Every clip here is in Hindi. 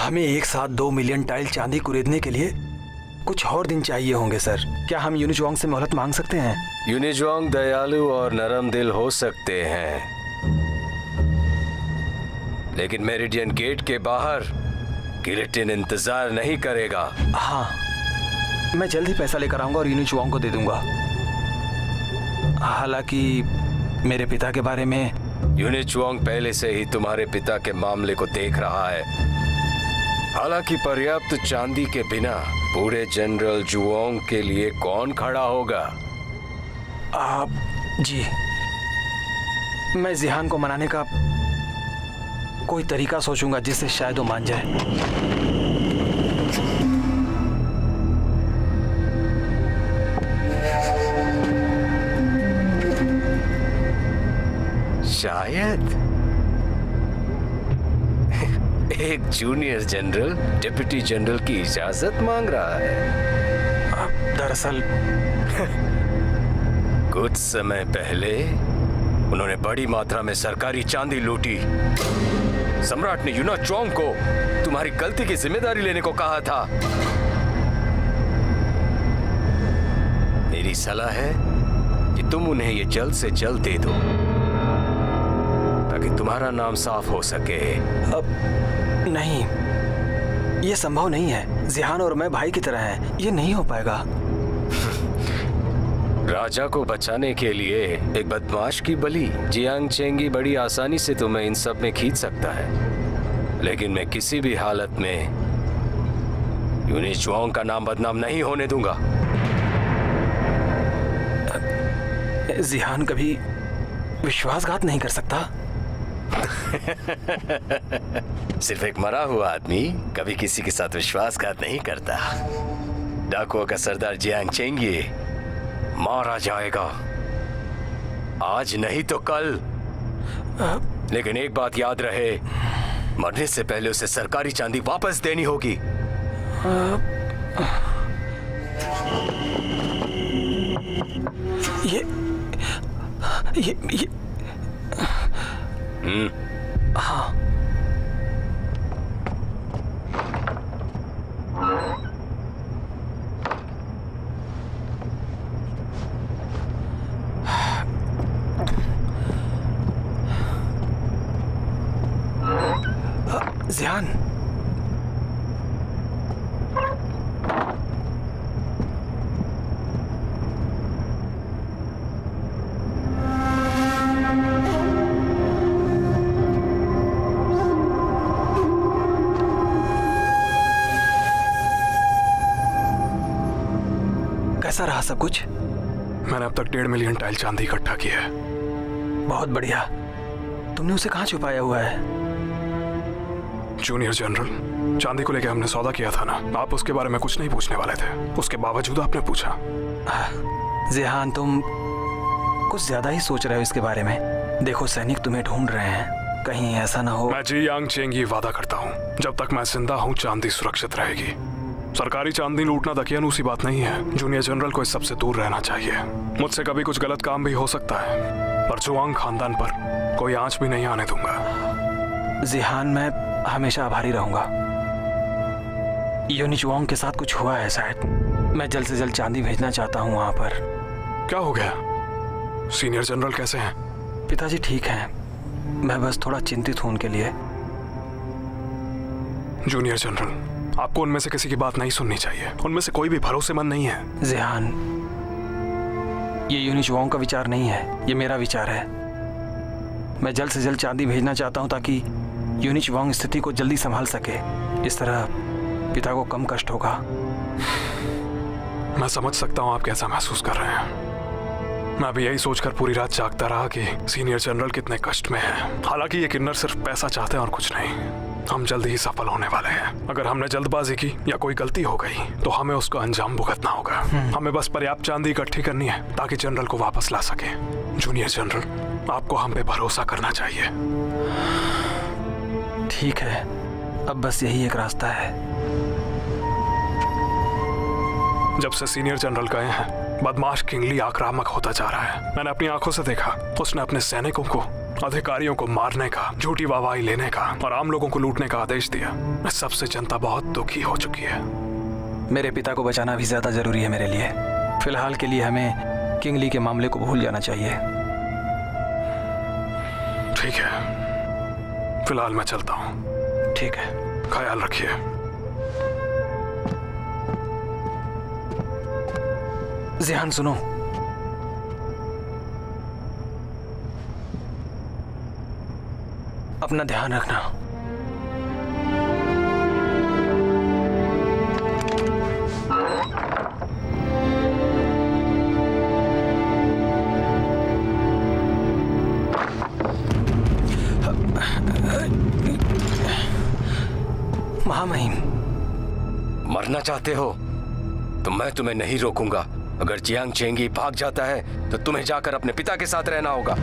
हमें एक साथ 2 मिलियन टाइल चांदी खरीदने के लिए कुछ और दिन चाहिए होंगे सर। क्या हम यूनिचुआंग से मोहलत मांग सकते हैं? यूनिचुआंग दयालु और नरम दिल हो सकते हैं, लेकिन मेरिडियन गेट के बाहर गिलेटिन इंतजार नहीं करेगा। हाँ, मैं जल्द ही पैसा लेकर आऊंगा और यूनिचुआंग को दे दूंगा। हालांकि मेरे पिता के बारे में यूनिचुआंग पहले से ही तुम्हारे पिता के मामले को देख रहा है। हालांकि पर्याप्त चांदी के बिना पूरे जनरल जुओंग के लिए कौन खड़ा होगा? आप जी, मैं जिहान को मनाने का कोई तरीका सोचूंगा जिससे शायद वो मान जाए। शायद एक जूनियर जनरल डिप्टी जनरल की इजाजत मांग रहा है। दरअसल कुछ समय पहले उन्होंने बड़ी मात्रा में सरकारी चांदी लूटी। सम्राट ने यूनिचुआंग को तुम्हारी गलती की जिम्मेदारी लेने को कहा था। मेरी सलाह है कि तुम उन्हें ये जल्द से जल्द दे दो ताकि तुम्हारा नाम साफ हो सके। अब नहीं, ये संभव नहीं है। जिहान और मैं भाई की तरह हैं, ये नहीं हो पाएगा। राजा को बचाने के लिए एक बदमाश की बलि जियांग चेंगी बड़ी आसानी से तुम्हें इन सब में खींच सकता है, लेकिन मैं किसी भी हालत में यूनिचुआंग का नाम बदनाम नहीं होने दूंगा। जिहान कभी विश्वासघात नहीं कर सकता। सिर्फ एक मरा हुआ आदमी कभी किसी के साथ विश्वासघात नहीं करता। डाकुओं का सरदार जियांग चेंगी मारा जाएगा, आज नहीं तो कल। लेकिन एक बात याद रहे, मरने से पहले उसे सरकारी चांदी वापस देनी होगी। ये हाँ, जिहान, कैसा रहा सब कुछ? मैंने अब तक 1.5 मिलियन टाइल चांदी इकट्ठा की है। बहुत बढ़िया। तुमने उसे कहाँ छुपाया हुआ है? जूनियर जनरल, चांदी को लेकर हमने सौदा किया था ना, आप उसके बारे में कुछ नहीं पूछने वाले थे, उसके बावजूद आपने पूछा। जिहान, तुम कुछ ज्यादा ही सोच रहे हो इसके बारे में। देखो, सैनिक तुम्हें ढूंढ रहे हैं, कहीं ऐसा ना हो। मैं जियांग चेंगी वादा करता हूँ, जब तक मैं जिंदा हूँ चांदी सुरक्षित रहेगी। सरकारी चांदी लूटना दकियानूसी बात नहीं है। जूनियर जनरल को इस सबसे दूर रहना चाहिए। मुझसे कभी कुछ गलत काम भी हो सकता है, पर जुआंग खानदान पर कोई आंच भी नहीं आने दूंगा। जिहान, मैं हमेशा आभारी रहूंगा। यूनिचुआंग के साथ कुछ हुआ है शायद। मैं जल्द से जल्द चांदी भेजना चाहता हूँ वहां पर। क्या हो गया? सीनियर जनरल कैसे हैं? पिताजी ठीक हैं, मैं बस थोड़ा चिंतित हूँ उनके लिए। जूनियर जनरल, आपको उनमें से किसी की बात नहीं सुननी चाहिए। उनमें से कोई भी भरोसेमंद नहीं है। जिहान, ये यूनिचुआंग का विचार नहीं है, ये मेरा विचार है। मैं जल्द से जल्द चांदी भेजना चाहता हूँ ताकि यूनिचुआंग स्थिति को जल्दी संभाल सके। इस तरह पिता को कम कष्ट होगा। मैं समझ सकता हूँ आप कैसा महसूस कर रहे हैं। मैं भी यही सोचकर पूरी रात जागता रहा कि सीनियर जनरल कितने कष्ट में है। हालांकि ये किन्नर सिर्फ पैसा चाहते हैं और कुछ नहीं। हम जल्द ही सफल होने वाले हैं। अगर हमने जल्दबाजी की या कोई गलती हो गई तो हमें उसका अंजाम भुगतना होगा। हमें बस पर्याप्त चांदी इकट्ठी करनी है ताकि जनरल को वापस ला सके। जूनियर जनरल, आपको हम पे भरोसा करना चाहिए। ठीक है, अब बस यही एक रास्ता है। जब से सीनियर जनरल गए हैं, बदमाश किंगली आक्रामक होता जा रहा है। मैंने अपनी आंखों से देखा, उसने अपने सैनिकों को अधिकारियों को मारने का, झूठी वाहवाही लेने का और आम लोगों को लूटने का आदेश दिया। इस सबसे जनता बहुत दुखी हो चुकी है। मेरे पिता को बचाना भी ज्यादा जरूरी है मेरे लिए। फिलहाल के लिए हमें किंग ली के मामले को भूल जाना चाहिए। ठीक है, फिलहाल मैं चलता हूँ। ठीक है। ख्याल रखिए। जिहान सुनो, अपना ध्यान रखना। महामहिम, मरना चाहते हो तो मैं तुम्हें नहीं रोकूंगा। अगर जियांग चेंगी भाग जाता है तो तुम्हें जाकर अपने पिता के साथ रहना होगा।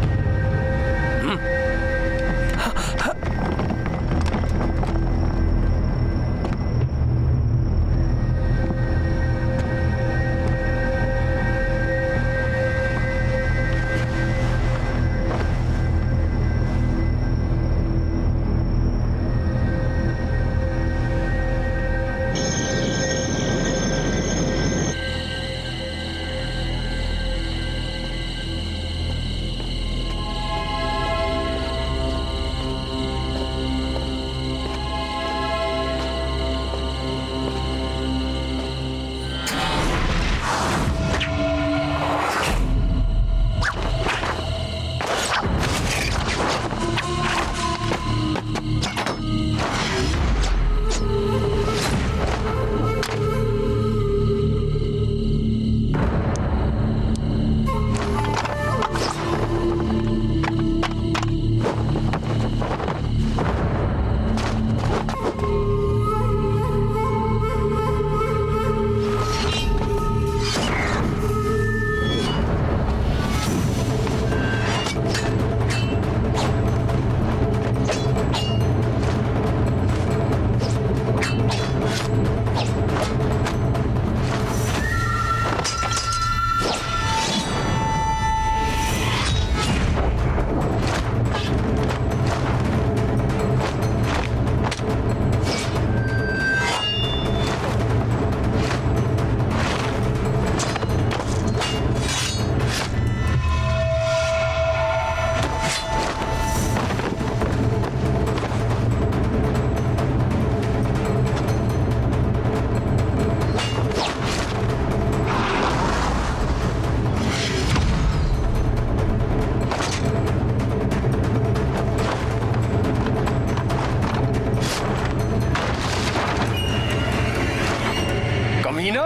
कमीना,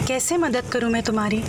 कैसे मदद करूं मैं तुम्हारी?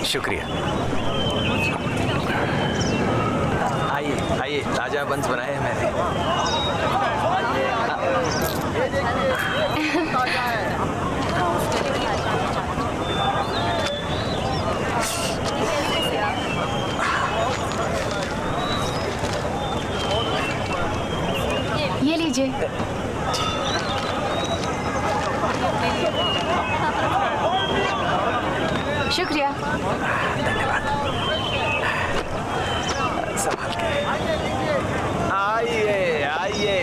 शुक्रिया। आइए आइए, ताजा बंस बनाए हैं मैंने। ये लीजिए। शुक्रिया। संभाल के। आइए आइए,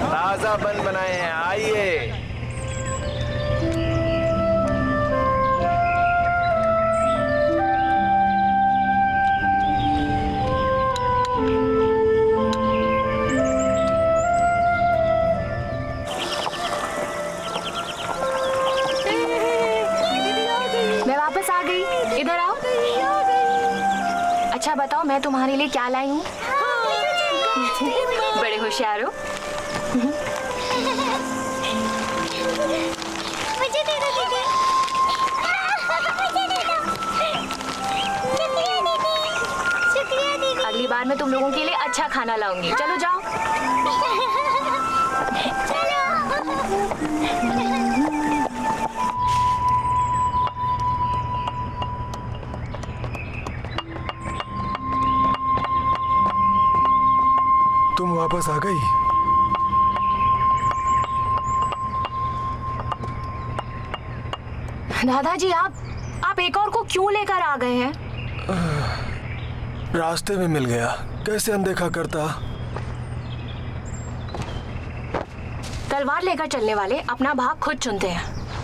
ताजा बन बनाए हैं, आइए। मैं वापस आ गई, इधर आओ। अच्छा बताओ, मैं तुम्हारे लिए क्या लाई हूँ? बड़े होशियार हो। मुझे दे दो दीदी। मुझे दे दो। शुक्रिया दीदी। शुक्रिया दीदी। अगली बार मैं तुम लोगों के लिए अच्छा खाना लाऊंगी। चलो जाओ। तुम वापस आ गई? दादाजी, आप एक और को क्यों लेकर आ गए हैं? रास्ते में मिल गया, कैसे अनदेखा करता। तलवार लेकर चलने वाले अपना भाग खुद चुनते हैं।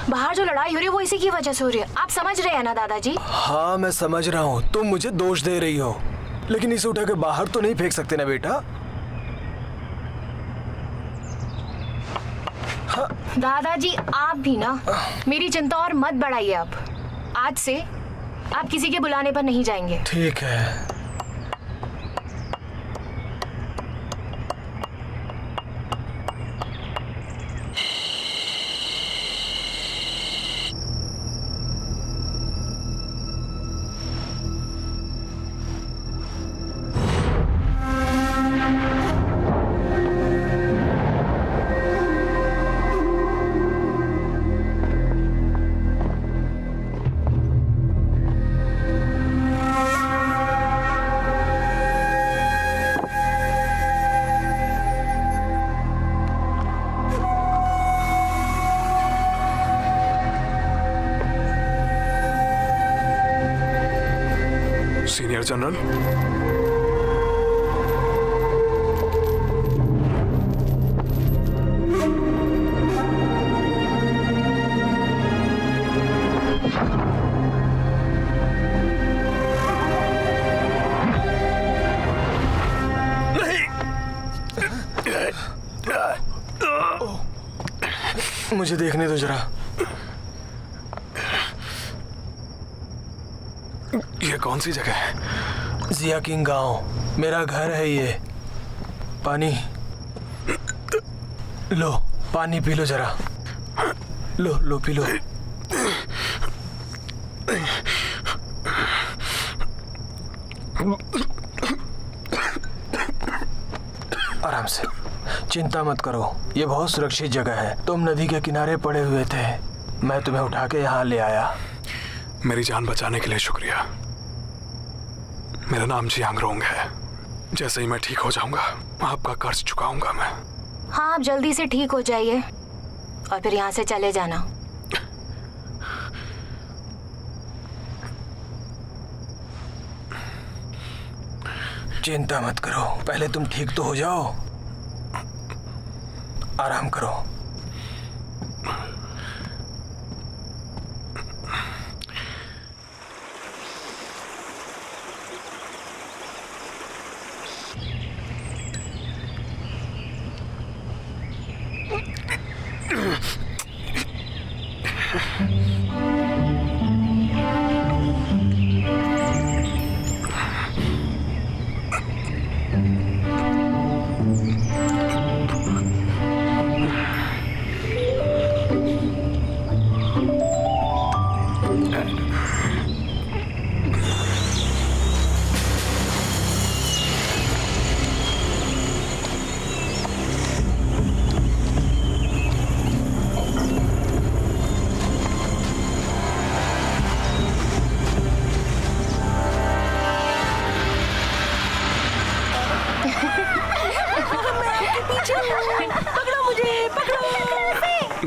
बाहर जो लड़ाई हो रही है वो इसी की वजह से हो रही है। आप समझ रहे हैं ना दादाजी? हाँ मैं समझ रहा हूँ, तुम मुझे दोष दे रही हो, लेकिन इसे उठा के बाहर तो नहीं फेंक सकते ना बेटा। दादाजी आप भी ना मेरी चिंता और मत बढ़ाइए। अब आज से आप किसी के बुलाने पर नहीं जाएंगे। ठीक है। सीनियर जनरल, मुझे देखने दो जरा। ये कौन सी जगह है? जिया किंग गांव, मेरा घर है ये। पानी लो, पानी पी लो जरा। लो लो पी लो। आराम से, चिंता मत करो, ये बहुत सुरक्षित जगह है। तुम नदी के किनारे पड़े हुए थे, मैं तुम्हें उठा के यहाँ ले आया। मेरी जान बचाने के लिए शुक्रिया। मेरा नाम जियांग रोंग है। जैसे ही मैं ठीक हो जाऊंगा आपका कर्ज चुकाऊंगा मैं। हाँ, आप जल्दी से ठीक हो जाइए और फिर यहाँ से चले जाना। चिंता मत करो, पहले तुम ठीक तो हो जाओ। आराम करो।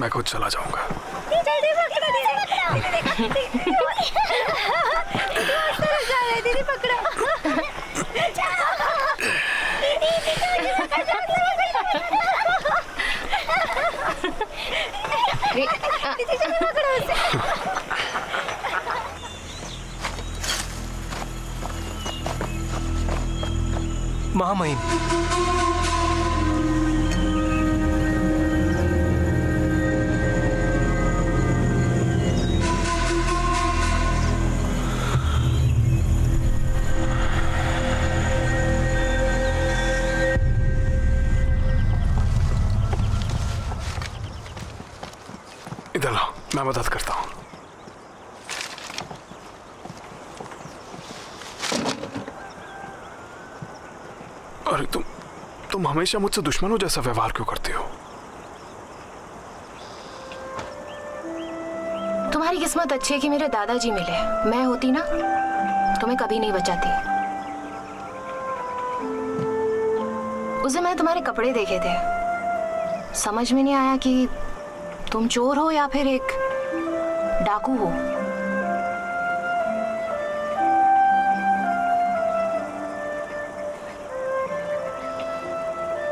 मैं खुद चला जाऊंगा। दीदी पकड़ो, दीदी पकड़ो। महामहिम, इधर लाओ, मैं मदद करता हूँ। अरे तुम हमेशा मुझसे दुश्मनों जैसा व्यवहार क्यों करती हो? तुम्हारी किस्मत अच्छी है कि मेरे दादाजी मिले। मैं होती ना तुम्हें कभी नहीं बचाती। उस दिन मैंने तुम्हारे कपड़े देखे थे, समझ में नहीं आया कि तुम चोर हो या फिर एक डाकू हो।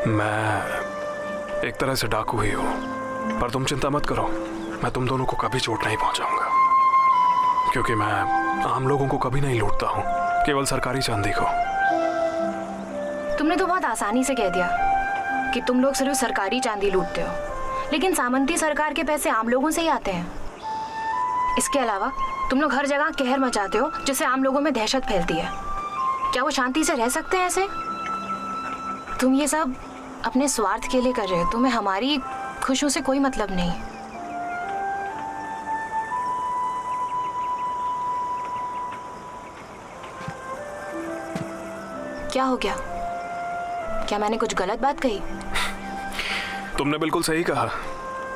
मैं एक तरह से डाकू ही हूँ, पर तुम चिंता मत करो, मैं तुम दोनों को कभी चोट नहीं पहुंचाऊंगा, क्योंकि मैं आम लोगों को कभी नहीं लूटता हूँ, केवल सरकारी चांदी को। तुमने तो बहुत आसानी से कह दिया कि तुम लोग सिर्फ सरकारी चांदी लूटते हो, लेकिन सामंती सरकार के पैसे आम लोगों से ही आते हैं। इसके अलावा तुम लोग हर जगह कहर मचाते हो, जिससे आम लोगों में दहशत फैलती है। क्या वो शांति से रह सकते हैं ऐसे? तुम ये सब अपने स्वार्थ के लिए कर रहे हो। तुम्हें हमारी खुशियों से कोई मतलब नहीं। क्या हो गया? क्या मैंने कुछ गलत बात कही? तुमने बिल्कुल सही कहा।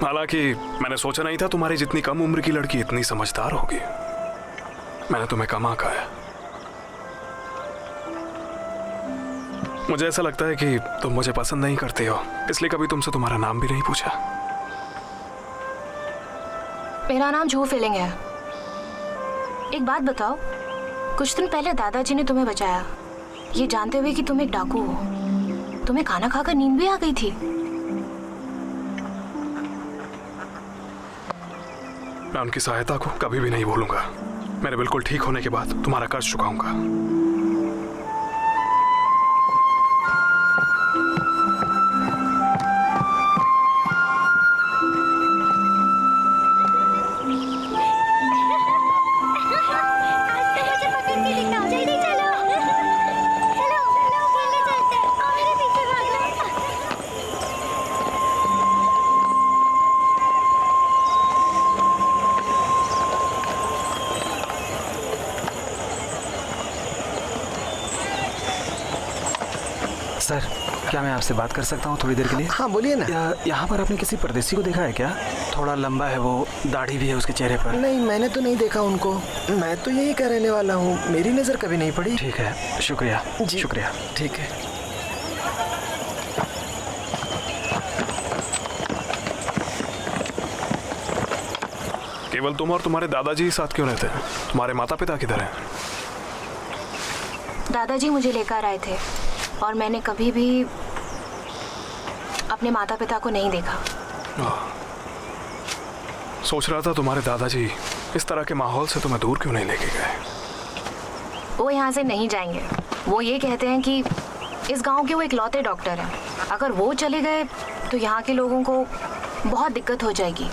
हालांकि मैंने सोचा नहीं था तुम्हारी जितनी कम उम्र की लड़की इतनी समझदार होगी। मैंने तुम्हें कम आंका है। मुझे ऐसा लगता है कि तुम मुझे पसंद नहीं करते हो, इसलिए कभी तुमसे तुम्हारा नाम भी नहीं पूछा। मेरा नाम जू फिलिंग है। एक बात बताओ, कुछ दिन पहले दादाजी ने तुम्हें बचाया, ये जानते हुए कि तुम एक डाकू हो। तुम्हें खाना खाकर नींद भी आ गई थी। मैं उनकी सहायता को कभी भी नहीं भूलूंगा। मेरे बिल्कुल ठीक होने के बाद तुम्हारा कर्ज चुकाऊंगा। सर, क्या मैं आपसे बात कर सकता हूँ थोड़ी देर के लिए? हाँ बोलिए ना। यहाँ पर आपने किसी परदेसी को देखा है क्या? थोड़ा लंबा है वो, दाढ़ी भी है उसके चेहरे पर। नहीं, मैंने तो नहीं देखा उनको। मैं तो यही का रहने वाला हूँ, मेरी नजर कभी नहीं पड़ी। ठीक है, शुक्रिया जी, शुक्रिया। ठीक है। केवल तुम और तुम्हारे दादाजी ही साथ क्यों रहते हैं? तुम्हारे माता पिता किधर हैं? दादाजी मुझे लेकर आए थे और मैंने कभी भी अपने माता पिता को नहीं देखा। सोच रहा था तुम्हारे दादाजी इस तरह के माहौल से तुम्हें दूर क्यों नहीं लेके गए? वो यहाँ से नहीं जाएंगे। वो ये कहते हैं कि इस गांव के वो इकलौते डॉक्टर हैं, अगर वो चले गए तो यहाँ के लोगों को बहुत दिक्कत हो जाएगी।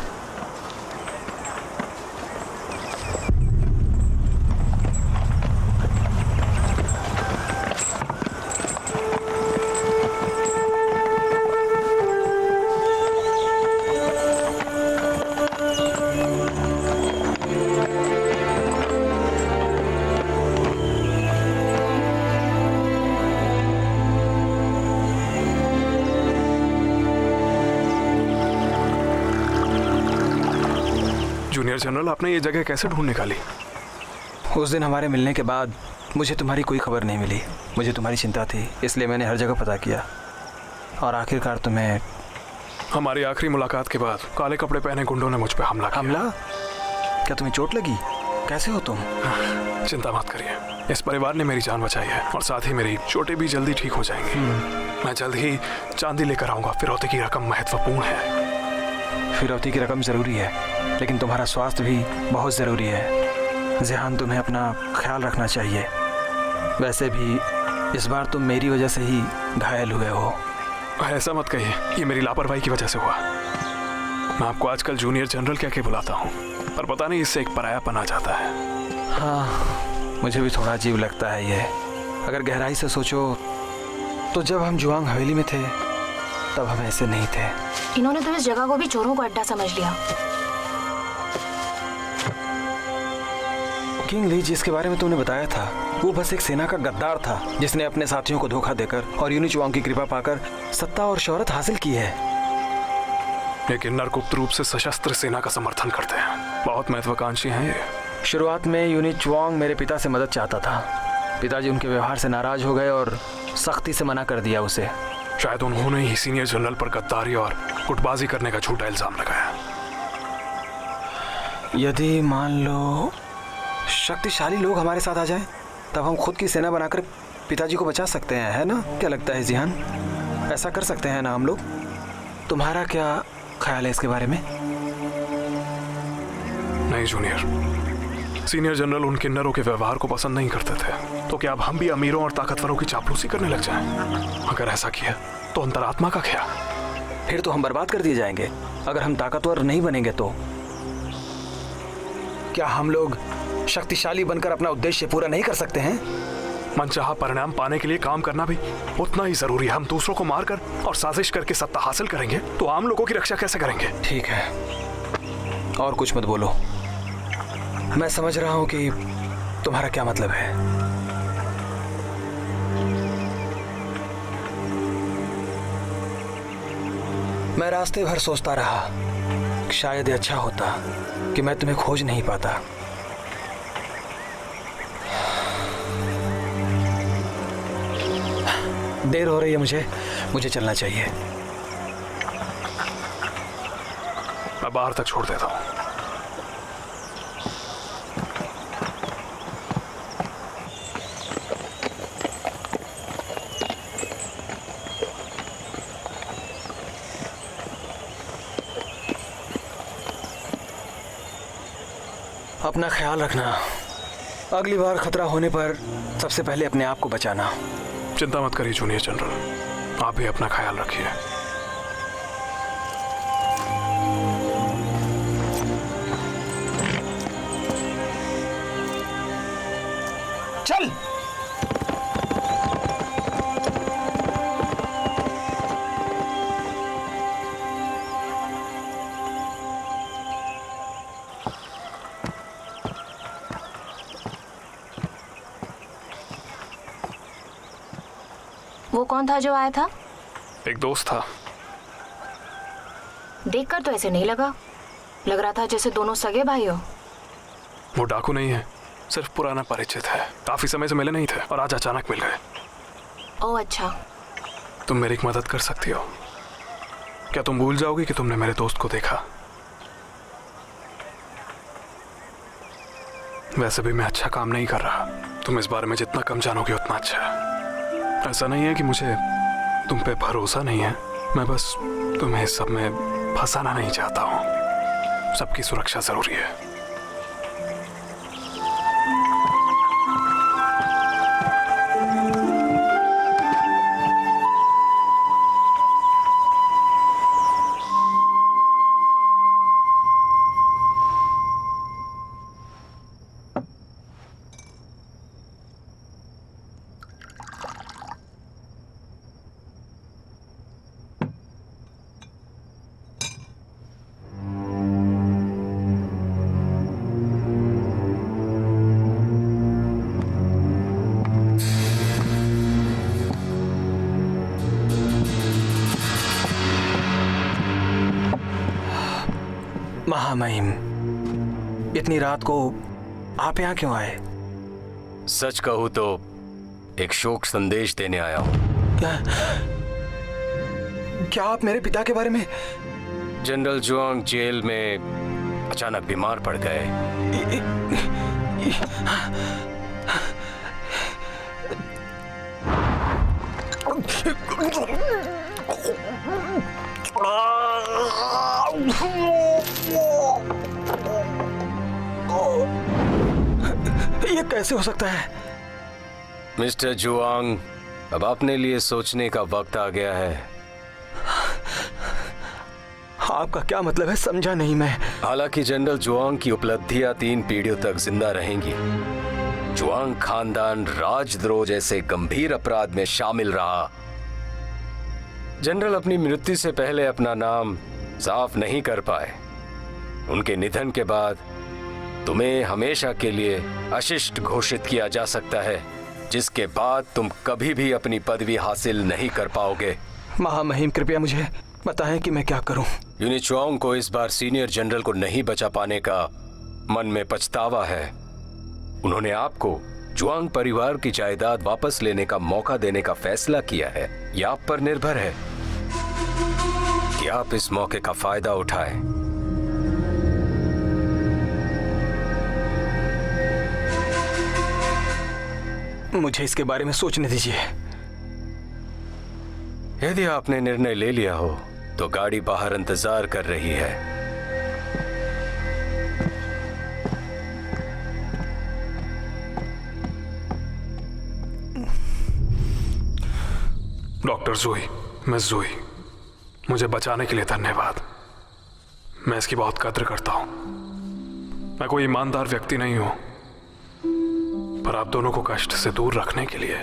जूनियर जनरल, आपने ये जगह कैसे ढूंढ निकाली? उस दिन हमारे मिलने के बाद मुझे तुम्हारी कोई खबर नहीं मिली। मुझे तुम्हारी चिंता थी, इसलिए मैंने हर जगह पता किया और आखिरकार तुम्हें हमारी आखिरी मुलाकात के बाद काले कपड़े पहने गुंडों ने मुझ पे हमला किया। हमला? क्या तुम्हें चोट लगी? कैसे हो तुम? चिंता मत करिए, इस परिवार ने मेरी जान बचाई है और साथ ही मेरी चोटें भी जल्दी ठीक हो जाएंगी। मैं जल्द ही चांदी लेकर आऊंगा। फिरौती की रकम महत्वपूर्ण है। फिरौती की रकम जरूरी है, लेकिन तुम्हारा स्वास्थ्य भी बहुत जरूरी है। जिहान, तुम्हें अपना ख्याल रखना चाहिए। वैसे भी इस बार तुम मेरी वजह से ही घायल हुए हो। ऐसा मत कहिए, ये मेरी लापरवाही की वजह से हुआ। मैं आपको आजकल जूनियर जनरल कह के बुलाता हूँ, पर पता नहीं इससे एक परायापन आ जाता है। हाँ, मुझे भी थोड़ा अजीब लगता है ये। अगर गहराई से सोचो तो जब हम जुआंग हवेली में थे तब हम ऐसे नहीं थे। इन्होंने तो इस जगह को भी चोरों का अड्डा समझ लिया। किंग ली, जिसके बारे में तुमने बताया था, वो बस एक सेना का गद्दार था जिसने अपने साथियों को धोखा देकर और यूनिचुआंग की कृपा पाकर सत्ता और शोहरत हासिल की है। लेकिन नर गुप्त रूप से सशस्त्र सेना का समर्थन करते हैं। बहुत महत्वाकांक्षी हैं ये। शुरुआत में यूनिचुआंग मेरे पिता से मदद चाहता था। पिताजी उनके व्यवहार से नाराज हो गए और सख्ती से मना कर दिया उसे। शायद उन्होंने ही सीनियर जनरल पर गद्दारी और गुटबाजी करने का झूठा इल्जाम लगाया। यदि मान लो शक्तिशाली लोग हमारे साथ आ जाएं, तब हम खुद की सेना बनाकर पिताजी को बचा सकते हैं, है ना? क्या लगता है जिहान? ऐसा कर सकते हैं ना हम लोग? तुम्हारा क्या ख्याल है इसके बारे में? नहीं जूनियर, सीनियर जनरल उन किन्नरों के व्यवहार को पसंद नहीं करते थे, तो क्या अब हम भी अमीरों और ताकतवरों की चापलूसी करने लग जाएं? अगर ऐसा किया तो अंतरात्मा का क्या? फिर तो हम बर्बाद कर दिए जाएंगे। अगर हम ताकतवर नहीं बनेंगे तो क्या हम लोग शक्तिशाली बनकर अपना उद्देश्य पूरा नहीं कर सकते हैं? मनचाहा परिणाम पाने के लिए काम करना भी उतना ही जरूरी है। हम दूसरों को मारकर और साजिश करके सत्ता हासिल करेंगे तो आम लोगों की रक्षा कैसे करेंगे? ठीक है, और कुछ मत बोलो। मैं समझ रहा हूं कि तुम्हारा क्या मतलब है। मैं रास्ते भर सोचता रहा, शायद ये अच्छा होता कि मैं तुम्हें खोज नहीं पाता। देर हो रही है, मुझे चलना चाहिए। मैं बाहर तक छोड़ देता हूँ। अपना ख्याल रखना। अगली बार खतरा होने पर सबसे पहले अपने आप को बचाना। चिंता मत करिए जूनियर जनरल, आप भी अपना ख्याल रखिए। चल। वो कौन था जो आया था? एक दोस्त था। देखकर तो ऐसे नहीं लगा। लग रहा था जैसे दोनों सगे भाई हो। वो डाकू नहीं है, सिर्फ पुराना परिचित है। काफी समय से मिले नहीं थे और आज अचानक मिल गए। ओह अच्छा। तुम मेरी एक मदद कर सकती हो? क्या तुम भूल जाओगी कि तुमने मेरे दोस्त को देखा? वैसे भी मैं अच्छा काम नहीं कर रहा। तुम इस बारे में जितना कम जानोगे उतना अच्छा है। ऐसा नहीं है कि मुझे तुम पे भरोसा नहीं है, मैं बस तुम्हें इस सब में फंसाना नहीं चाहता हूँ। सबकी सुरक्षा जरूरी है। महामहिम, इतनी रात को आप यहाँ क्यों आए? सच कहूं तो एक शोक संदेश देने आया हूं। क्या आप मेरे पिता के बारे में? जनरल जुआंग जेल में अचानक बीमार पड़ गए। ये कैसे हो सकता है? मिस्टर जुआंग, अब अपने लिए सोचने का वक्त आ गया है। आपका क्या मतलब है? समझा नहीं मैं। हालांकि जनरल जुआंग की उपलब्धियां 3 पीढ़ियों तक जिंदा रहेंगी। जुआंग खानदान राजद्रोह जैसे गंभीर अपराध में शामिल रहा। जनरल अपनी मृत्यु से पहले अपना नाम साफ नहीं कर पाए। उनके निधन के बाद तुम्हें हमेशा के लिए अशिष्ट घोषित किया जा सकता है, जिसके बाद तुम कभी भी अपनी पदवी हासिल नहीं कर पाओगे। महामहिम, कृपया मुझे बताएं कि मैं क्या करूं। यूनिचुआंग को इस बार सीनियर जनरल को नहीं बचा पाने का मन में पछतावा है। उन्होंने आपको जुआंग परिवार की जायदाद वापस लेने का मौका देने का फैसला किया है। यह आप पर निर्भर है कि आप इस मौके का फायदा उठाएं। मुझे इसके बारे में सोचने दीजिए। यदि आपने निर्णय ले लिया हो तो गाड़ी बाहर इंतजार कर रही है। डॉक्टर जूही, मिस जूही, मुझे बचाने के लिए धन्यवाद। मैं इसकी बहुत कद्र करता हूं। मैं कोई ईमानदार व्यक्ति नहीं हूं, पर आप दोनों को कष्ट से दूर रखने के लिए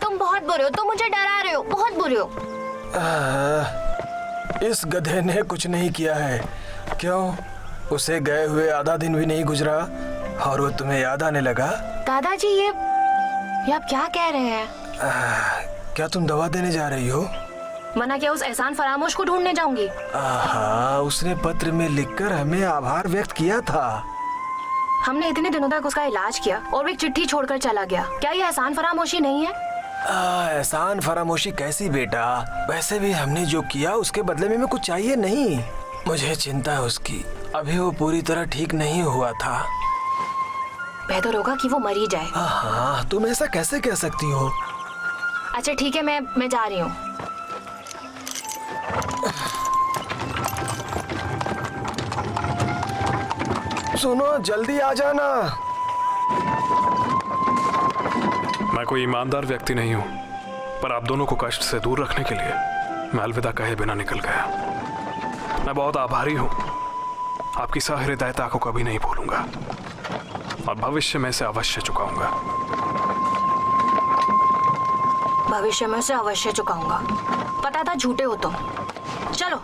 तुम बहुत बुरे हो, तुम मुझे डरा रहे हो, बहुत बुरे हो। इस गधे ने कुछ नहीं किया है। क्यों? उसे गए हुए आधा दिन भी नहीं गुजरा और वो तुम्हें याद आने लगा? दादाजी, ये आप क्या कह रहे हैं? क्या तुम दवा देने जा रही हो? मना क्या उस एहसान फरामोश को ढूंढने जाऊंगी? उसने पत्र में लिखकर हमें आभार व्यक्त किया था। हमने इतने दिनों तक उसका इलाज किया और वो एक चिट्ठी छोड़कर चला गया। क्या ये एहसान फरामोशी नहीं है? एहसान फरामोशी कैसी बेटा? वैसे भी हमने जो किया उसके बदले में हमें कुछ चाहिए नहीं। मुझे चिंता है उसकी। अभी वो पूरी तरह ठीक नहीं हुआ था। बेहतर होगा कि वो मर ही जाए। हाँ, तुम ऐसा कैसे कह सकती हो? अच्छा ठीक है, मैं जा रही हूँ। सुनो, जल्दी आ जाना। मैं कोई ईमानदार व्यक्ति नहीं हूं, पर आप दोनों को कष्ट से दूर रखने के लिए मैं अलविदा कहे बिना निकल गया। मैं बहुत आभारी हूं। आपकी सहृदयता को कभी नहीं भूलूंगा और भविष्य में से अवश्य चुकाऊंगा। भविष्य में से अवश्य चुकाऊंगा। पता था झूठे हो तुम। चलो।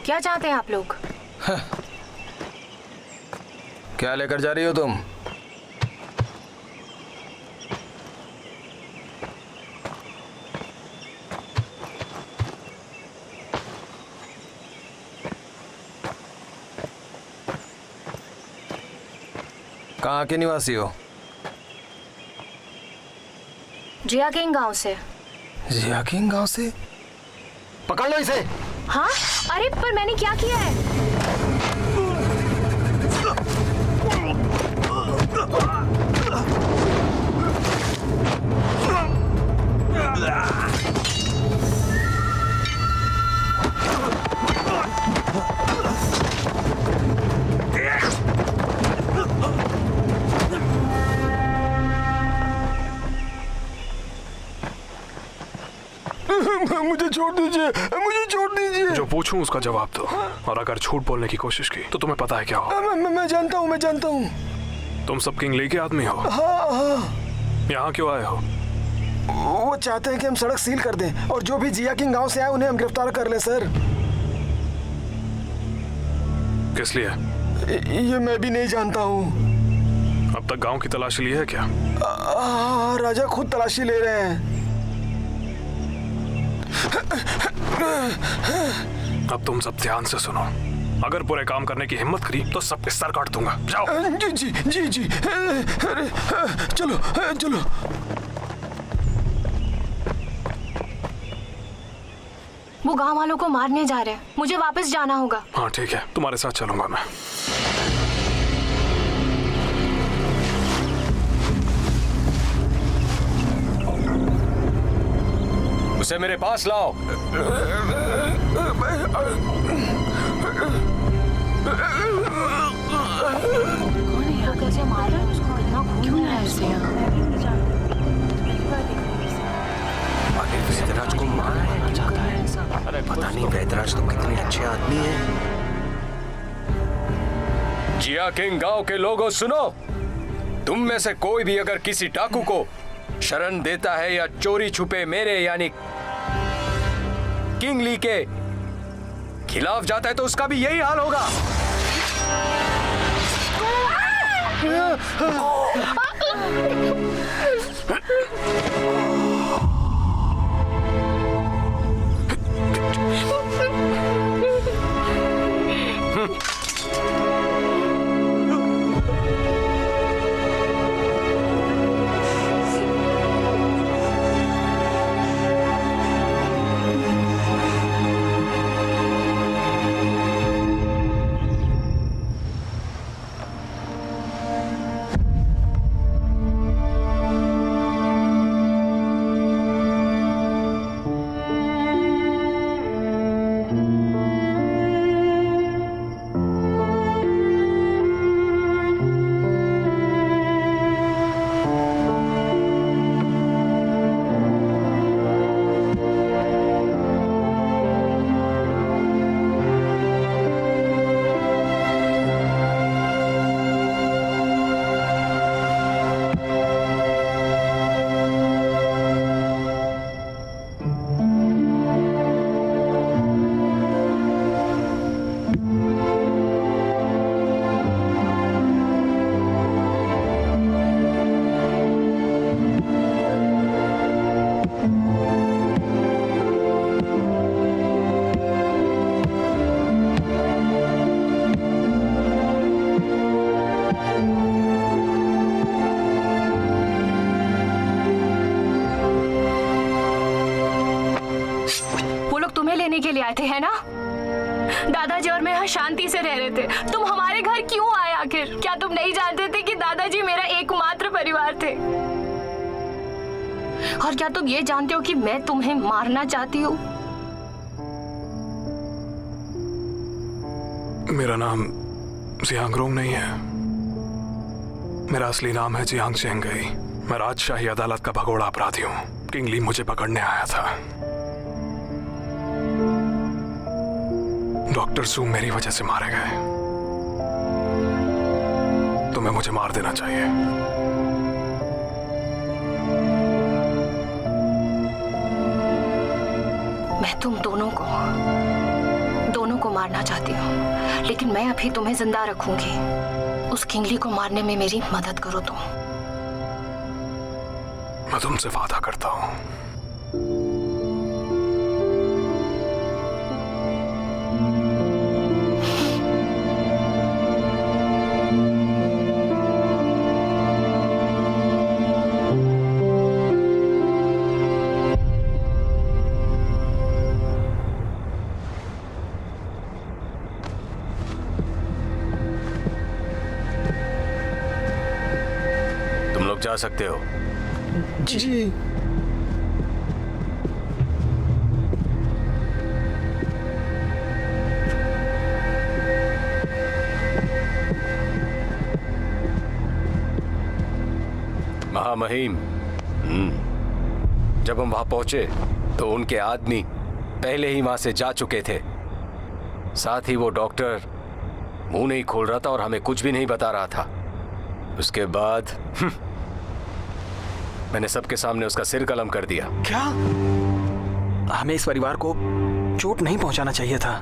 क्या चाहते हैं आप लोग? क्या लेकर जा रही हो तुम? कहाँ के निवासी हो? जियाकिंग गांव से। जियाकिंग गांव से? पकड़ लो इसे। हाँ? अरे पर मैंने क्या किया है? मुझे छोड़ दीजिए, मुझे छोड़ दीजिए। जो पूछूं उसका जवाब दो, और अगर झूठ बोलने की कोशिश की तो तुम्हें पता है क्या हो। मैं जानता हूँ, मैं जानता हूँ। तुम सब किंग ली के आदमी हो? हाँ। यहाँ क्यों आए हो? वो चाहते हैं कि हम सड़क सील कर दें और जो भी जिया किंग गांव से आए उन्हें हम गिरफ्तार कर लें सर। किस लिए? ये मैं भी नहीं जानता हूँ। अब तक गांव की तलाशी ली है क्या? राजा खुद तलाशी ले रहे हैं। अब तुम सब ध्यान से सुनो, अगर बुरे काम करने की हिम्मत करी तो सबके सर काट दूंगा। जाओ। जी जी जी जी। अरे चलो चलो। वो गांव वालों को मारने जा रहे हैं, मुझे वापस जाना होगा। हाँ ठीक है, तुम्हारे साथ चलूंगा मैं। उसे मेरे पास लाओ। कौन है यहाँ? कैसे मार रहा है उसको? कितना खून है इससे यहाँ। वैदराज को मारना चाहता है। पता नहीं वैदराज तो कितने अच्छे आदमी हैं। जिया किंग गांव के लोगों सुनो, तुम में से कोई भी अगर किसी डाकू को शरण देता है या चोरी छुपे मेरे यानी किंग ली के खिलाफ जाता है तो उसका भी यही हाल होगा। लेने के लिए आए थे, है ना? दादाजी और मैं यहाँ शांति से रह रहे थे, तुम हमारे घर क्यों आए आखिर? क्या तुम नहीं जानते थे कि दादाजी मेरा एकमात्र परिवार थे? और क्या तुम ये जानते हो कि मैं तुम्हें मारना चाहती हूँ? मेरा नाम जियांगरोंग नहीं है, मेरा असली नाम है जियांग चेंगई। मैं राजशाही अदालत का भगोड़ा अपराधी हूँ। किंग ली मुझे पकड़ने आया था। डॉक्टर सू मेरी वजह से मारे गए। तुम्हें मुझे मार देना चाहिए। मैं तुम दोनों को मारना चाहती हूँ, लेकिन मैं अभी तुम्हें जिंदा रखूंगी। उस किंगली को मारने में मेरी मदद करो तुम। मैं तुमसे वादा करता हूँ। जा सकते हो। जी। महामहिम, जब हम वहां पहुंचे तो उनके आदमी पहले ही वहां से जा चुके थे। साथ ही वो डॉक्टर मुंह नहीं खोल रहा था और हमें कुछ भी नहीं बता रहा था। उसके बाद मैंने सबके सामने उसका सिर कलम कर दिया। क्या? हमें इस परिवार को चोट नहीं पहुंचाना चाहिए था।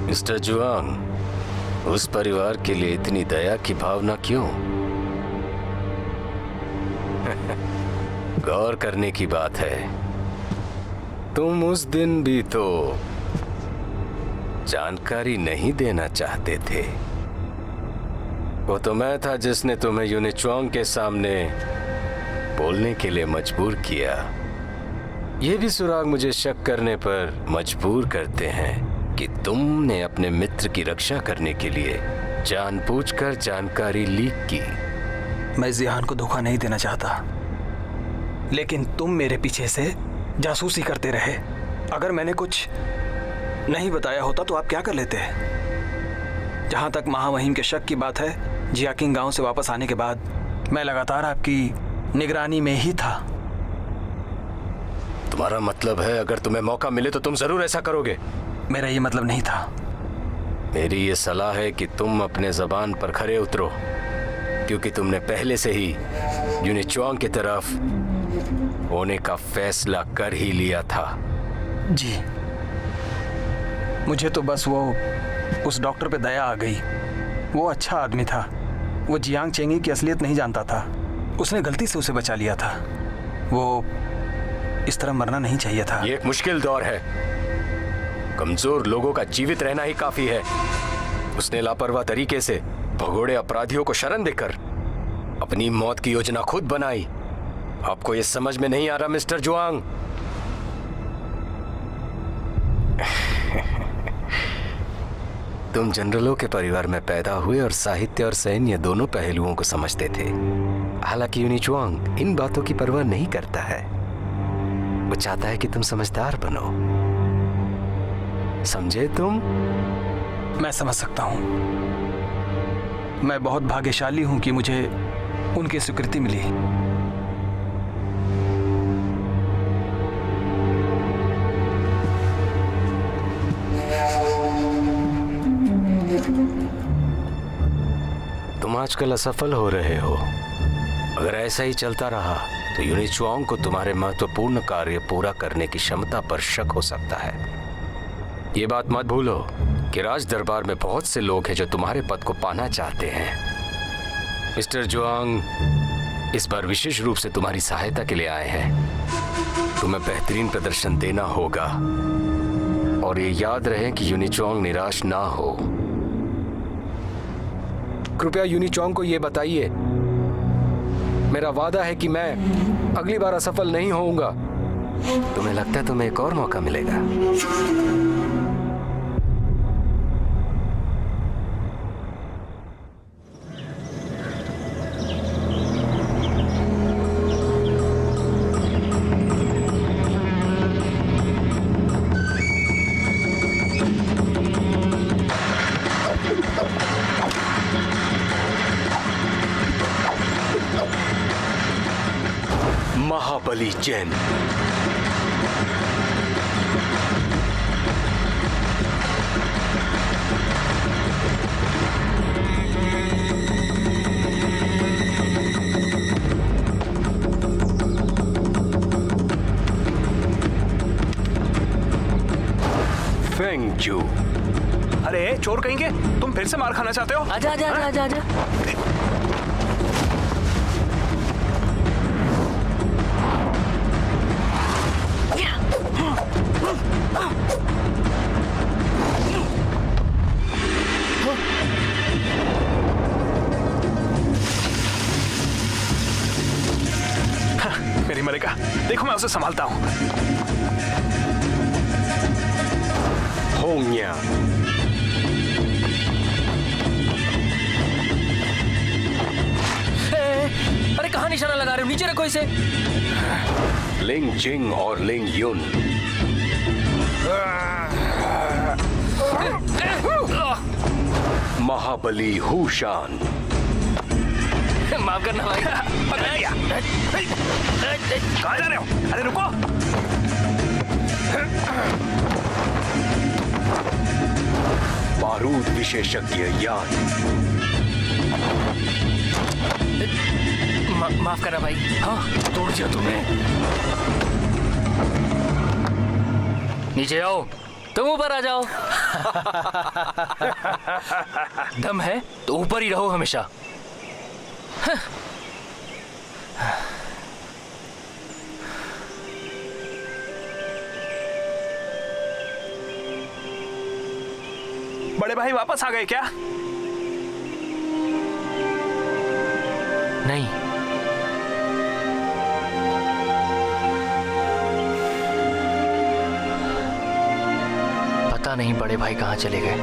मिस्टर जुआंग, उस परिवार के लिए इतनी दया की भावना क्यों? गौर करने की बात है, तुम उस दिन भी तो जानकारी नहीं देना चाहते थे। वो तो मैं था जिसने तुम्हें यूनिचुआंग के सामने बोलने के लिए मजबूर किया। ये भी सुराग मुझे शक करने पर मजबूर करते हैं कि तुमने अपने मित्र की रक्षा करने के लिए जानबूझकर जानकारी लीक की। मैं जियान को धोखा नहीं देना चाहता, लेकिन तुम मेरे पीछे से जासूसी करते रहे। अगर मैंने कुछ नहीं बताया होता तो आप क्या कर लेते? जहां तक महामहिम के शक की बात है, जियाकिंग गांव से वापस आने के बाद मैं लगातार आपकी निगरानी में ही था। तुम्हारा मतलब है अगर तुम्हें मौका मिले तो तुम जरूर ऐसा करोगे? मेरा ये मतलब नहीं था। मेरी ये सलाह है कि तुम अपने जबान पर खरे उतरो, क्योंकि तुमने पहले से ही यूनिचुआंग की तरफ होने का फैसला कर ही लिया था। जी, मुझे तो बस वो उस डॉक्टर पे दया आ गई। वो अच्छा आदमी था। वो जियांग चेंगी की असलियत नहीं जानता था। उसने गलती से उसे बचा लिया था। वो इस तरह मरना नहीं चाहिए था। ये एक मुश्किल दौर है। कमजोर लोगों का जीवित रहना ही काफी है। उसने लापरवाह तरीके से भगोड़े अपराधियों को शरण देकर अपनी मौत की योजना खुद बनाई। आपको ये समझ में नहीं आ रहा मिस्टर जुआंग? तुम जनरलों के परिवार में पैदा हुए और साहित्य और सैन्य दोनों पहलुओं को समझते थे। हालांकि यूनिचुआंग इन बातों की परवाह नहीं करता है। वो चाहता है कि तुम समझदार बनो। समझे तुम? मैं समझ सकता हूँ। मैं बहुत भाग्यशाली हूँ कि मुझे उनकी स्वीकृति मिली। तुम आजकल असफल हो रहे हो। अगर ऐसा ही चलता रहा तो यूनिचुआंग को तुम्हारे महत्वपूर्ण कार्य पूरा करने की क्षमता पर शक हो सकता है। ये बात मत भूलो कि राज दरबार में बहुत से लोग हैं जो तुम्हारे पद को पाना चाहते हैं। मिस्टर जुआंग इस बार विशेष रूप से तुम्हारी सहायता के लिए आए हैं। तुम्हें बेहतरीन प्रदर्शन देना होगा और ये याद रहे कि यूनिचुआंग निराश ना हो। कृपया यूनिचुआंग को ये बताइए, मेरा वादा है कि मैं अगली बार असफल नहीं होऊंगा। तुम्हें लगता है तुम्हें एक और मौका मिलेगा? महाबली जैन। फेंगजू। अरे चोर कहेंगे, तुम फिर से मार खाना चाहते हो? आजा आजा आजा आजा आजा। मेरी मलिका, देखो मैं उसे संभालता हूँ। होंग्या। अरे कहाँ निशाना लगा रहे हो? नीचे रखो इसे। लिंग जिंग और लिंग युन। महाबली हुशान। माफ करना भाई। कहाँ जा रहे हो? अरे रुको। बारूद विशेषज्ञ यान। माफ करना भाई। हाँ तोड़ दिया तुमने। नीचे आओ, तुम ऊपर आ जाओ। दम है तो ऊपर ही रहो हमेशा। बड़े भाई वापस आ गए क्या? नहीं, पता नहीं बड़े भाई कहाँ चले गए।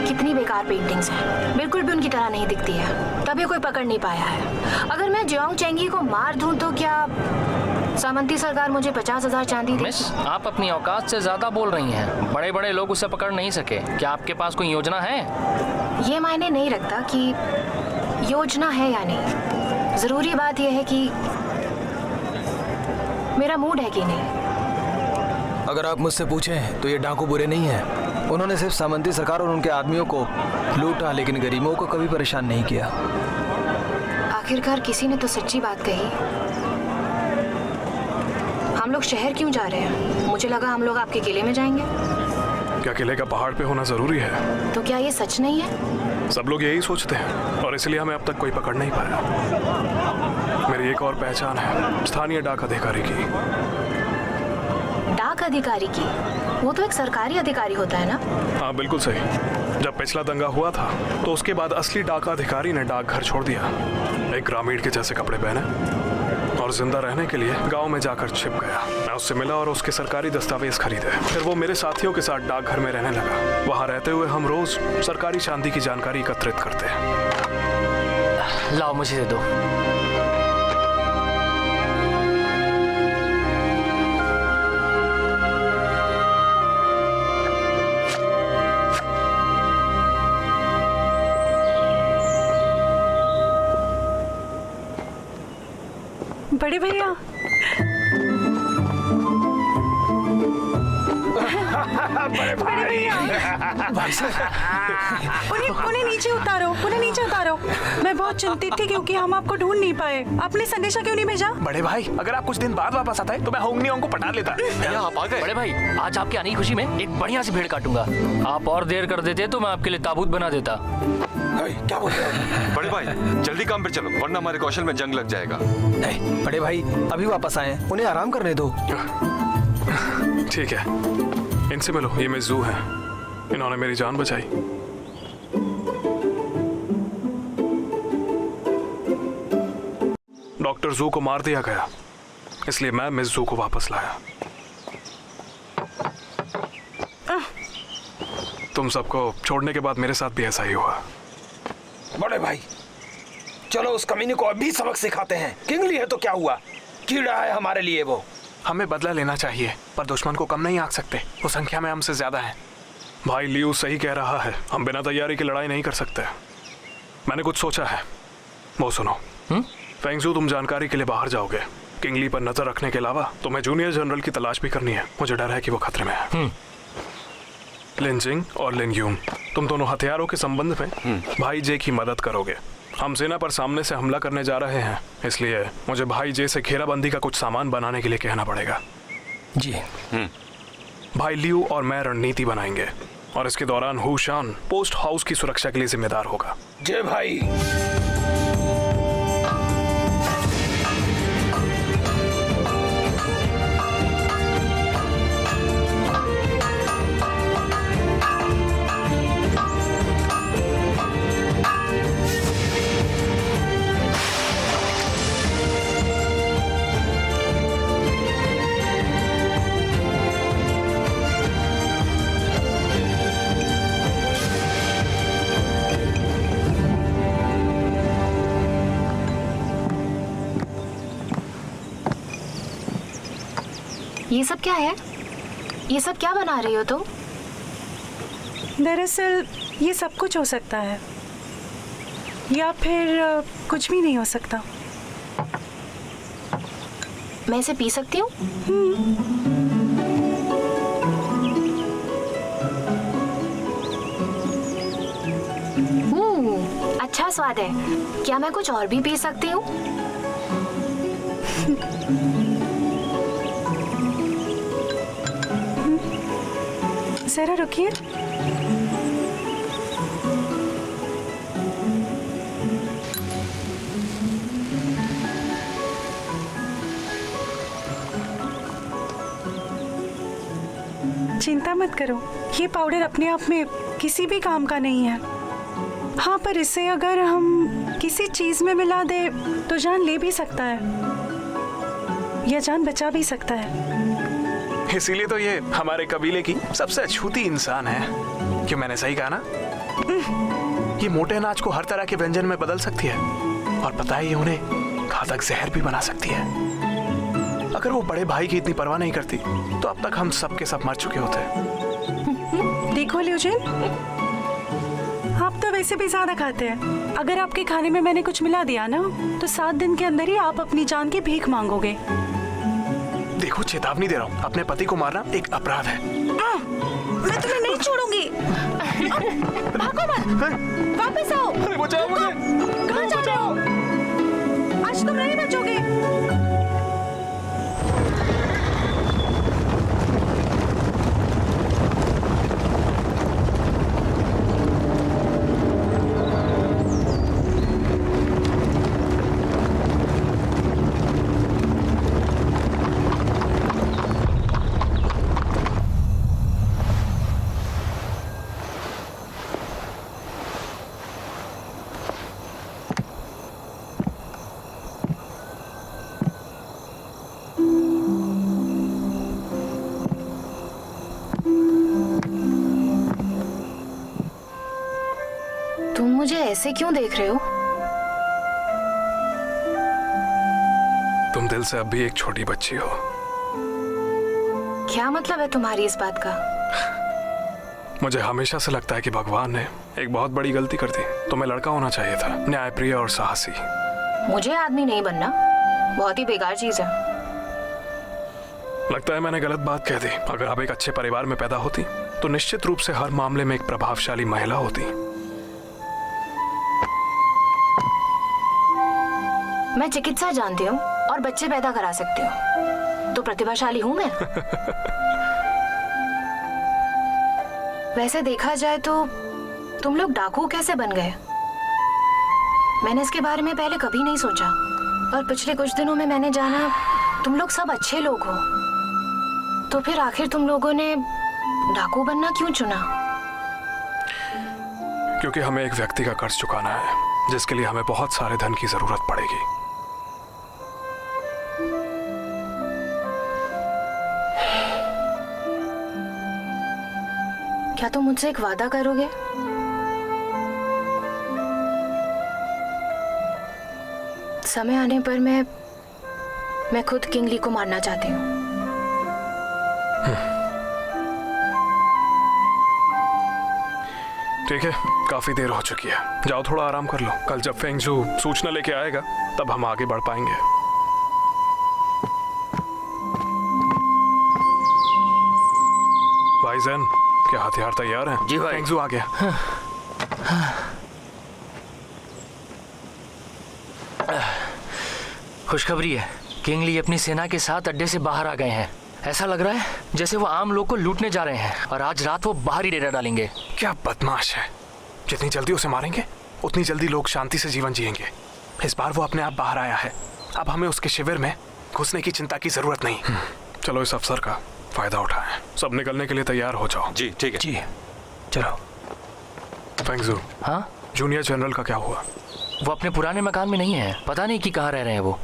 कितनी बेकार पेंटिंग्स हैं, बिल्कुल भी उनकी तरह नहीं दिखती है, तभी कोई पकड़ नहीं पाया है। अगर मैं जियांग चेंगी को मार दूं तो क्या सामंती सरकार मुझे 50,000 चांदी देगी? मिस, आप अपनी औकात से ज्यादा बोल रही हैं। बड़े बड़े लोग उसे पकड़ नहीं सके। क्या आपके पास कोई योजना है? ये मायने नहीं रखता कि योजना है या नहीं। जरूरी बात यह है कि मेरा मूड है कि नहीं। अगर आप मुझसे पूछें तो ये डाकू बुरे नहीं हैं। उन्होंने सिर्फ सामंती सरकार और उनके आदमियों को लूटा, लेकिन गरीबों को कभी परेशान नहीं किया। आखिरकार किसी ने तो सच्ची बात कही। हम लोग शहर क्यों जा रहे हैं? मुझे लगा हम लोग आपके किले में जाएंगे। क्या किले का पहाड़ पे होना जरूरी है? तो क्या ये सच नहीं है? सब लोग यही सोचते हैं और इसलिए हमें अब तक कोई पकड़ नहीं पाया। मेरी एक और पहचान है, स्थानीय डाक अधिकारी की। डाक अधिकारी की? वो तो एक सरकारी अधिकारी होता है ना? हाँ बिल्कुल सही। जब पिछला दंगा हुआ था तो उसके बाद असली डाक अधिकारी ने डाकघर छोड़ दिया, एक ग्रामीण के जैसे कपड़े पहने और जिंदा रहने के लिए गांव में जाकर छिप गया। मैं उससे मिला और उसके सरकारी दस्तावेज खरीदे। फिर वो मेरे साथियों के साथ डाकघर में रहने लगा। वहाँ रहते हुए हम रोज सरकारी चांदी की जानकारी एकत्रित करते हैं। लाओ मुझे दे दो। बड़े भैया बड़े भैया उन्हें नीचे उतारो, उन्हें नीचे उतारो। मैं बहुत चिंतित थी क्योंकि हम आपको ढूंढ नहीं पाए। आपने संदेशा क्यों नहीं भेजा? बड़े भाई, अगर आप कुछ दिन बाद वापस आता है तो मैं होंगनियोंग को पटा लेता। भैया आप आ गए। बड़े भाई, आज आपकी आने की खुशी में एक बढ़िया सी भेड़ काटूंगा। आप और देर कर देते तो मैं आपके लिए ताबूत बना देता। क्या बोल रहे हो? बड़े भाई जल्दी काम पे चलो वरना हमारे कौशल में जंग लग जाएगा। नहीं बड़े भाई, अभी वापस आए, उन्हें आराम करने दो। ठीक है, इनसे मिलो। ये मिस जू है, इन्होंने मेरी जान बचाई। डॉक्टर जू को मार दिया गया, इसलिए मैं मिस जू को वापस लाया। तुम सबको छोड़ने के बाद मेरे साथ भी ऐसा ही हुआ। बड़े भाई चलो उस कमीने को अभी सबक सिखाते हैं। किंगली है तो क्या हुआ, कीड़ा है हमारे लिए वो। हमें बदला लेना चाहिए पर दुश्मन को कम नहीं आंक सकते, वो संख्या में हमसे ज्यादा है। भाई लियू सही कह रहा है, हम बिना तैयारी की लड़ाई नहीं कर सकते। मैंने कुछ सोचा है, वो सुनो। फेंगजू, तुम जानकारी के लिए बाहर जाओगे। किंगली पर नजर रखने के अलावा तुम्हें जूनियर जनरल की तलाश भी करनी है। मुझे डर है कि वो खतरे में है। लिनजिंग और लिनयूंग, तुम दोनों हथियारों के संबंध में भाई जे की मदद करोगे। हम सेना पर सामने से हमला करने जा रहे हैं, इसलिए मुझे भाई जे से घेराबंदी का कुछ सामान बनाने के लिए कहना पड़ेगा। जी। भाई लियू और मैं रणनीति बनाएंगे और इसके दौरान हुशान पोस्ट हाउस की सुरक्षा के लिए जिम्मेदार होगा। जय भाई। ये सब क्या है? ये सब क्या बना रही हो तुम? दरअसल ये सब कुछ हो सकता है या फिर कुछ भी नहीं हो सकता। मैं इसे पी सकती हूँ? अच्छा स्वाद है। क्या मैं कुछ और भी पी सकती हूँ? जरा रुकिए। चिंता मत करो, ये पाउडर अपने आप में किसी भी काम का नहीं है। हाँ, पर इसे अगर हम किसी चीज में मिला दे तो जान ले भी सकता है या जान बचा भी सकता है। इसीलिए तो ये हमारे कबीले की सबसे अछूती इंसान है। क्यों, मैंने सही कहा ना? ये मोटे अनाज को हर तरह के व्यंजन में बदल सकती है और पता है ये उन्हें घातक जहर भी बना सकती है। अगर वो बड़े भाई की इतनी परवाह नहीं करती तो अब तक हम सब के सब मर चुके होते। देखो ल्यूजिन, आप तो वैसे भी ज्यादा खाते हैं। अगर आपके खाने में मैंने कुछ मिला दिया ना तो 7 दिन के अंदर ही आप अपनी जान की भीख मांगोगे। देखो, चेतावनी दे रहा हूँ, अपने पति को मारना एक अपराध है। मैं तुम्हें नहीं छोड़ूंगी। भागो मत, वापस आओ। अरे बचाओ मुझे। कहाँ जा रहे हो? आज तुम नहीं बचोगे। तुम मुझे ऐसे क्यों देख रहे हो? तुम दिल से अब भी एक छोटी बच्ची हो। क्या मतलब है तुम्हारी इस बात का? मुझे हमेशा से लगता है कि भगवान ने एक बहुत बड़ी गलती कर दी। तुम्हें लड़का होना चाहिए था, न्यायप्रिय और साहसी। मुझे आदमी नहीं बनना, बहुत ही बेकार चीज है। लगता है मैंने गलत बात कह दी। अगर आप एक अच्छे परिवार में पैदा होती तो निश्चित रूप से हर मामले में एक प्रभावशाली महिला होती। मैं चिकित्सा जानती हूँ और बच्चे पैदा करा सकती हूँ, तो प्रतिभाशाली हूँ मैं। वैसे देखा जाए तो तुम लोग डाकू कैसे बन गए? मैंने इसके बारे में पहले कभी नहीं सोचा, और पिछले कुछ दिनों में मैंने जाना तुम लोग सब अच्छे लोग हो। तो फिर आखिर तुम लोगों ने डाकू बनना क्यों चुना? क्योंकि हमें एक व्यक्ति का कर्ज चुकाना है, जिसके लिए हमें बहुत सारे धन की जरूरत पड़ेगी। क्या तुम मुझसे एक वादा करोगे? समय आने पर मैं खुद किंग ली को मारना चाहती हूँ। ठीक है, काफी देर हो चुकी है, जाओ थोड़ा आराम कर लो। कल जब फेंगजू सूचना लेके आएगा तब हम आगे बढ़ पाएंगे। भाईजान, क्या हथियार तैयार हैं? जी भाई। फेंगजू आ गया। खुशखबरी है, किंग ली अपनी सेना के साथ अड्डे से बाहर आ गए हैं। ऐसा लग रहा है जैसे वो आम लोग को लूटने जा रहे हैं और आज रात वो बाहर ही डेरा डालेंगे। क्या बदमाश है! जितनी जल्दी उसे मारेंगे उतनी जल्दी लोग शांति से जीवन जिएंगे। इस बार वो अपने आप बाहर आया है, अब हमें उसके शिविर में घुसने की चिंता की जरूरत नहीं। चलो इस अवसर का फायदा उठाएं। सब निकलने के लिए तैयार हो जाओ। जी ठीक है। जी चलो। फेंगजू, हाँ, जूनियर जनरल का क्या हुआ? वो अपने पुराने मकान में नहीं है, पता नहीं कि कहाँ रह रहे हैं वो।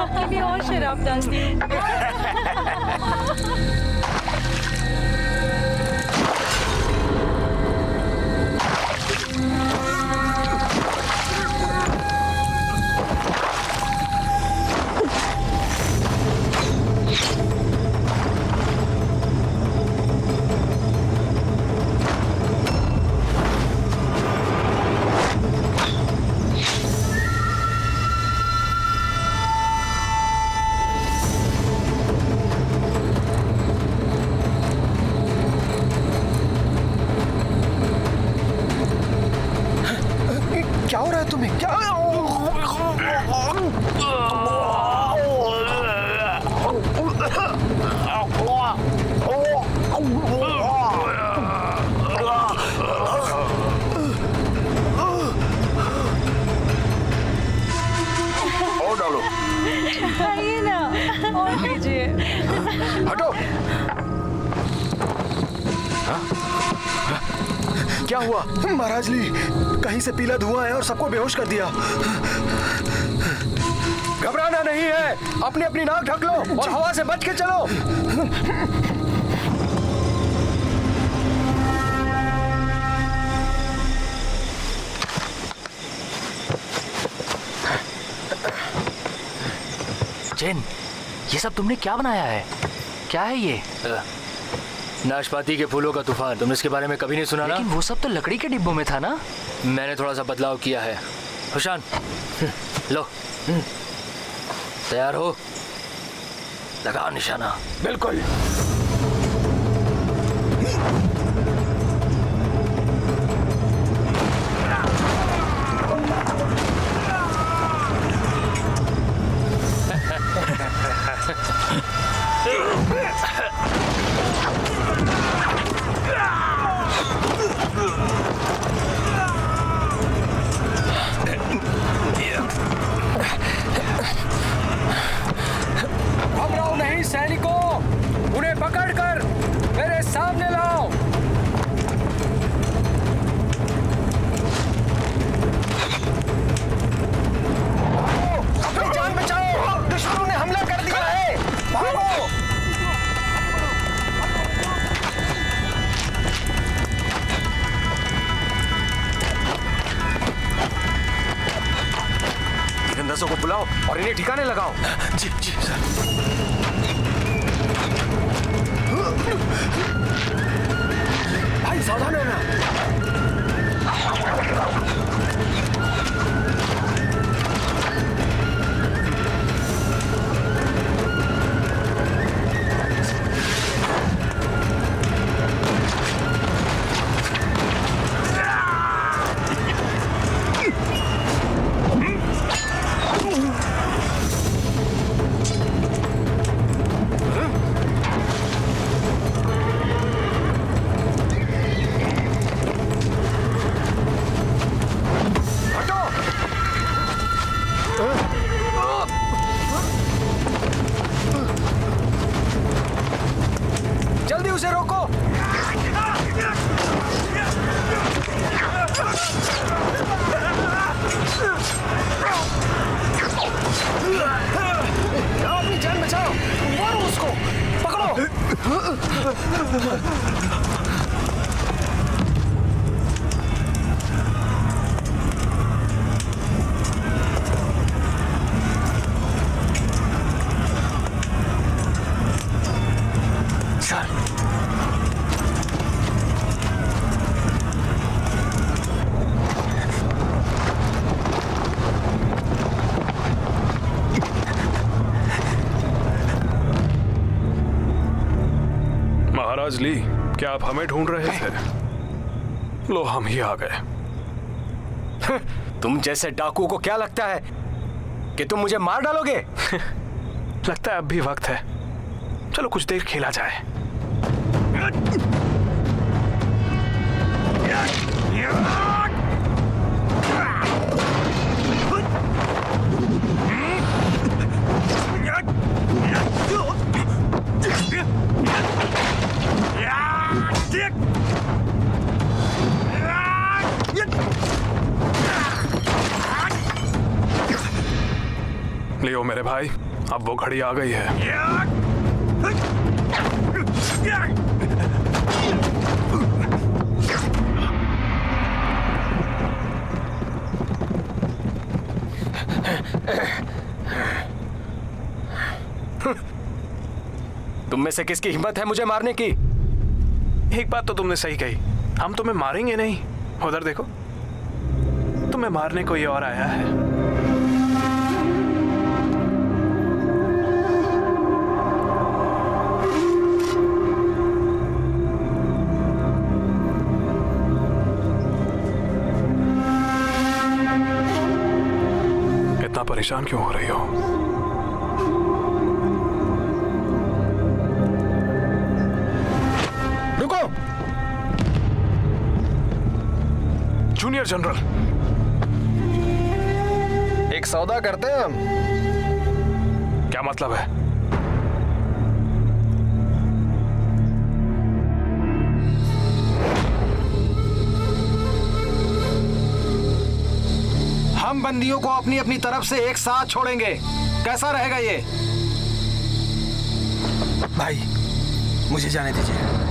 आपके लिए और शराब डाल दी। क्या हो रहा है तुम्हें? क्या? और डालो। खाइए ना और लीजिए। हटो। क्या हुआ? महाराज ली, कहीं से पीला धुआं है और सबको बेहोश कर दिया। घबराना नहीं है, अपनी अपनी नाक ढक लो और हवा से बच के चलो। चेन, ये सब तुमने क्या बनाया है? क्या है ये? नाशपाती के फूलों का तूफान। तुमने इसके बारे में कभी नहीं सुना ना? लेकिन वो सब तो लकड़ी के डिब्बों में था ना? मैंने थोड़ा सा बदलाव किया है। हुशान, लो, तैयार हो? लगाओ निशाना। बिल्कुल। घबराओ नहीं सैनिकों, उन्हें पकड़कर मेरे सामने लाओ। अपनी जान बचाओ, दुश्मनों ने हमला कर दिया है। भागो। तीरंदाजों को बुलाओ और इन्हें ठिकाने लगाओ। जी जी सर। भाई सावधान रहना। जल्दी उसे रोको। अपनी जान बचाओ, मारो उसको, पकड़ो। महाराज ली, क्या आप हमें ढूंढ रहे थे? लो, हम ही आ गए। तुम जैसे डाकुओं को क्या लगता है कि तुम मुझे मार डालोगे? लगता है अब भी वक्त है। चलो कुछ देर खेला जाए। Yeah! मेरे भाई, अब वो घड़ी आ गई है। तुम में से किसकी हिम्मत है मुझे मारने की? एक बात तो तुमने सही कही, हम तुम्हें मारेंगे नहीं। उधर देखो, तुम्हें मारने कोई और आया है। इतना परेशान क्यों हो रही हो? रुको! जूनियर जनरल, एक सौदा करते हैं हम। क्या मतलब है? हम बंदियों को अपनी अपनी तरफ से एक साथ छोड़ेंगे। कैसा रहेगा ये? भाई, मुझे जाने दीजिए।